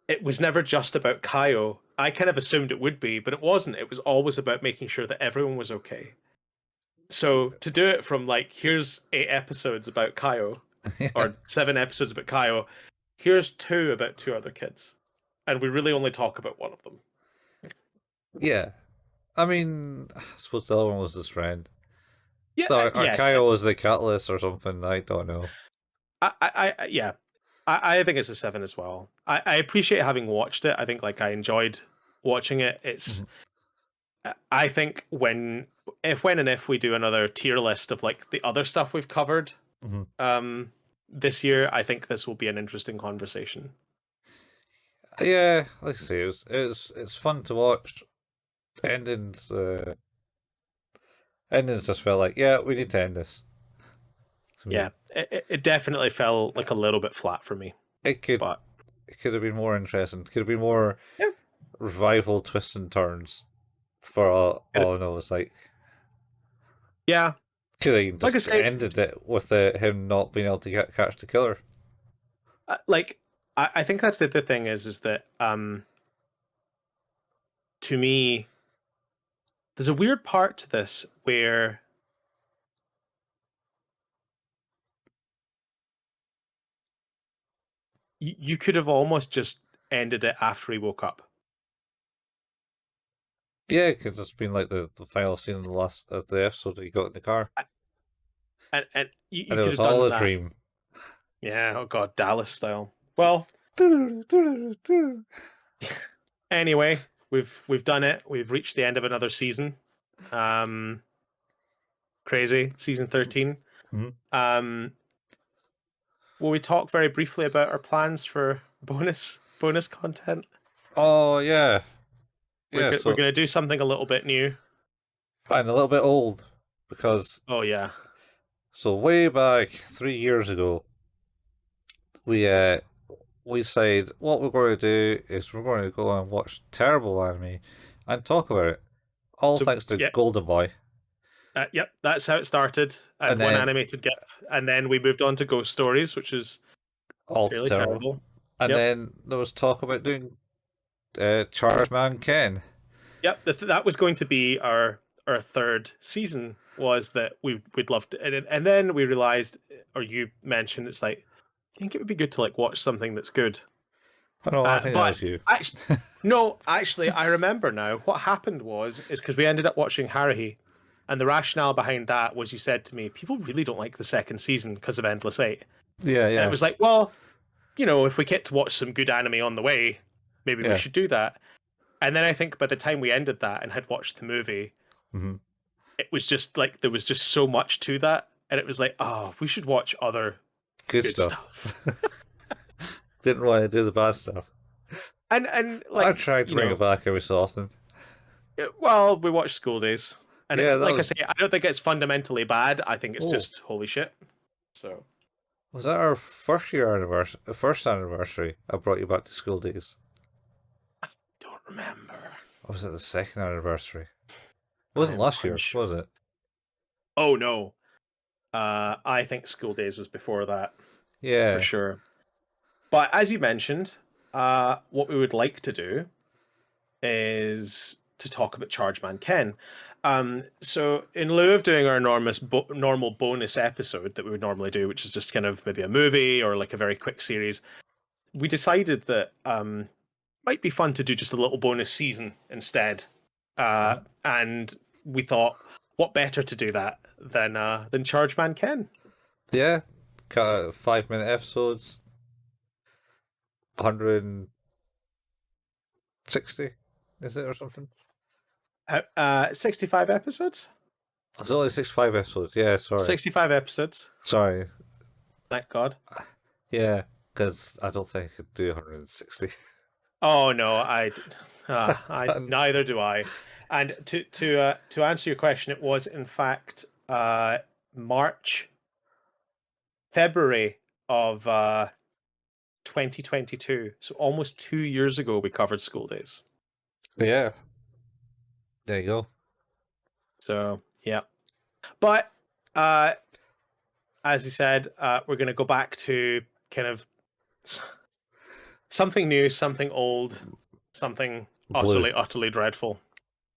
it was never just about Kayo. I kind of assumed it would be, but it wasn't. It was always about making sure that everyone was okay. So to do it from, like, here's 8 episodes about Kayo, or 7 episodes about Kayo, here's 2 about 2 other kids, and we really only talk about one of them. Yeah. I mean, I suppose the other one was his friend. Yeah, or yes. Kayo was the catalyst or something. I don't know. I think it's a 7 as well. I appreciate having watched it. I think, like, I enjoyed watching it. It's, I think if we do another tier list of, like, the other stuff we've covered, this year, I think this will be an interesting conversation. Yeah, like I say, it's fun to watch. Endings just felt like, yeah, we need to end this. Yeah, it definitely felt like a little bit flat for me. It could have been more interesting. Could have been more revival twists and turns. For all I know, it's like, yeah, could have just ended it with him not being able to catch the killer. Like, I think that's the thing is that to me, there's a weird part to this where you could have almost just ended it after he woke up. Yeah, it could have been like the final scene of the last of the episode that he got in the car. And you and could it was have all done a that. dream. Yeah, oh god, Dallas style. Well, anyway, we've done it. We've reached the end of another season. Crazy, season 13. Will we talk very briefly about our plans for bonus content? Oh yeah. We're going to do something a little bit new. And a little bit old, because... Oh, yeah. So way back 3 years ago, we said what we're going to do is we're going to go and watch terrible anime and talk about it. All thanks to Golden Boy. Yep, that's how it started. And one animated GIF. And then we moved on to Ghost Stories, which is Also Really terrible. terrible. And Yep. then there was talk about doing Charge Man Ken. Yep. That was going to be our third season. Was that we'd love to, and then we realized, or you mentioned, it's like I think it would be good to like watch something that's good. I know, I think that But was you. actually, no, actually, I remember now. What happened is because we ended up watching Haruhi, and the rationale behind that was you said to me, people really don't like the second season because of Endless Eight, Yeah, and it yeah, was like, well, if we get to watch some good anime on the way, maybe we yeah. should do that. And then I think by the time we ended that and had watched the movie, Hmm. it was just like there was just so much to that, and it was like, oh, we should watch other Good good stuff. stuff. Didn't want to do the bad stuff. And I like tried to bring it back every so often. well, we watched School Days, and Yeah, it's that like I was. say, I don't think it's fundamentally bad. I think it's Oh, just holy shit. So was that our first year anniversary? First anniversary? I brought you back to school days. don't remember. Or was it the second anniversary? It wasn't I'm last year, unsure. was it? Oh no. I think School Days was before that for Yeah. sure. But as you mentioned, what we would like to do is to talk about Charge Man Ken. So in lieu of doing our normal bonus episode that we would normally do, which is just kind of maybe a movie or like a very quick series, we decided that might be fun to do just a little bonus season instead. Mhm. And we thought, what better to do that than Charge Man Ken? Yeah. Cut out 5 minute episodes. 160, is it, or something? 65 episodes? It's only 65 episodes. Yeah, sorry. 65 episodes. Sorry. Thank God. Yeah, because I don't think I could do 160. Oh no, I And neither do I. And to answer your question, it was in fact March, February of 2022. So almost 2 years ago, we covered School Days. yeah, there you go. So yeah, but uh, as you said, we're going to go back to kind of something new, something old, something Blue. utterly dreadful.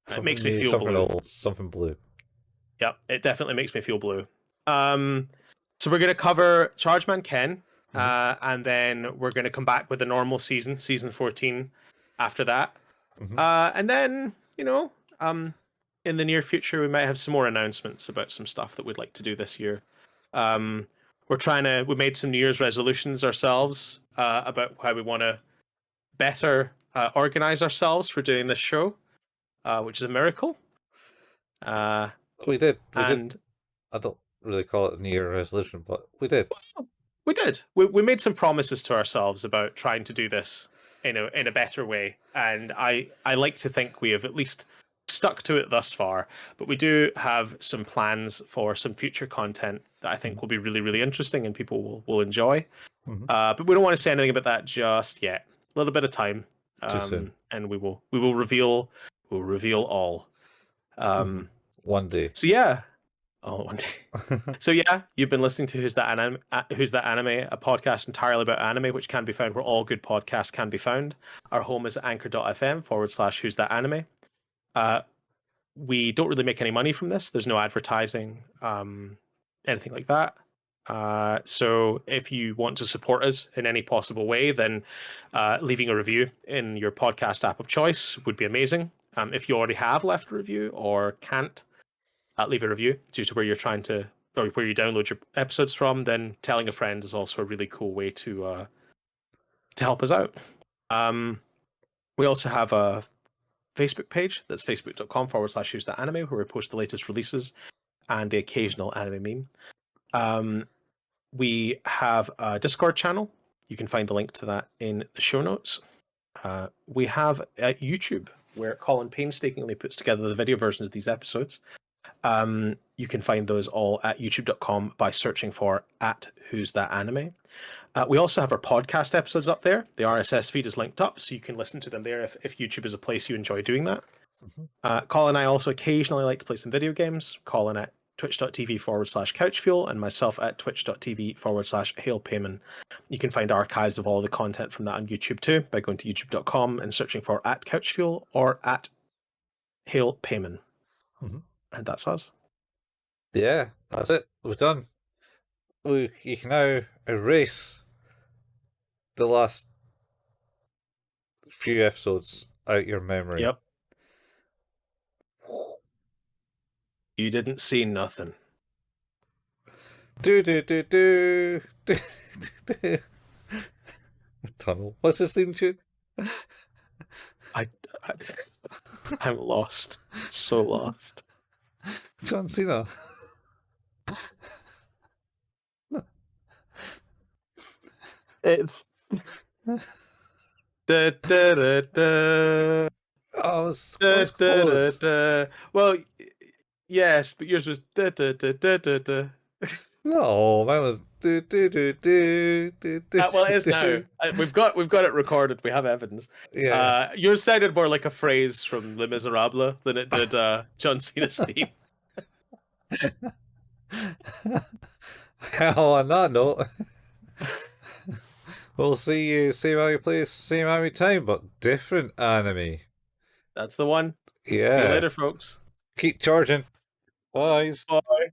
It Something makes me new, feel something blue. old, something blue. Yeah, it definitely makes me feel blue. Um, so we're going to cover Charge Man Ken, Hmm. and then we're going to come back with the normal season 14 after that. Hmm. And then, in the near future, we might have some more announcements about some stuff that we'd like to do this year. Um, we made some New Year's resolutions ourselves about how we want to better organize ourselves for doing this show, which is a miracle. Uh, We did. We did. and I don't really call it a New Year resolution, but we did. we did. We made some promises to ourselves about trying to do this in a better way, and I like to think we have at least stuck to it thus far. But we do have some plans for some future content that I think will be really really interesting and people will enjoy. Hmm. But we don't want to say anything about that just yet. A little bit of time, Too soon. and we will reveal all. Hmm. Um, One day. so yeah, oh one day. So yeah, you've been listening to Who's That Anime? Who's That Anime? A podcast entirely about anime, which can be found where all good podcasts can be found. Our home is anchor.fm/Who's That Anime. Uh, we don't really make any money from this. There's no advertising, anything like that. So if you want to support us in any possible way, then leaving a review in your podcast app of choice would be amazing. If you already have left a review or can't leave a review due to where you're trying to or where you download your episodes from, then telling a friend is also a really cool way to help us out. We also have a Facebook page that's facebook.com/who's that anime where we post the latest releases and the occasional anime meme. We have a Discord channel. You can find the link to that in the show notes. We have a YouTube where Colin painstakingly puts together the video versions of these episodes. You can find those all at youtube.com by searching for @Who's That Anime. We also have our podcast episodes up there. The RSS feed is linked up, so you can listen to them there if YouTube is a place you enjoy doing that. Mhm. Colin and I also occasionally like to play some video games. Colin at twitch.tv/couchfuel and myself at twitch.tv/hailpayman. You can find archives of all the content from that on YouTube too by going to youtube.com and searching for @couchfuel or @hailpayman. And that's us. Yeah, that's it. We're done. You can now erase the last few episodes out your memory. Yep. You didn't see nothing. Do. Tunnel. What's this theme tune? I'm lost. So lost. John Cena. It's da, da, da, da. Oh, it was close. Well, yes, but yours was da, da, da, da, da, da. No, mine was do. Well, it is now. We've got it recorded. We have evidence. Yeah. Yours sounded more like a phrase from Les Miserables than it did John Cena's theme. Hell, on that note, we'll see you same anime place, same anime time, but different anime. That's the one. Yeah. See you later, folks. Keep charging. Bye. Bye.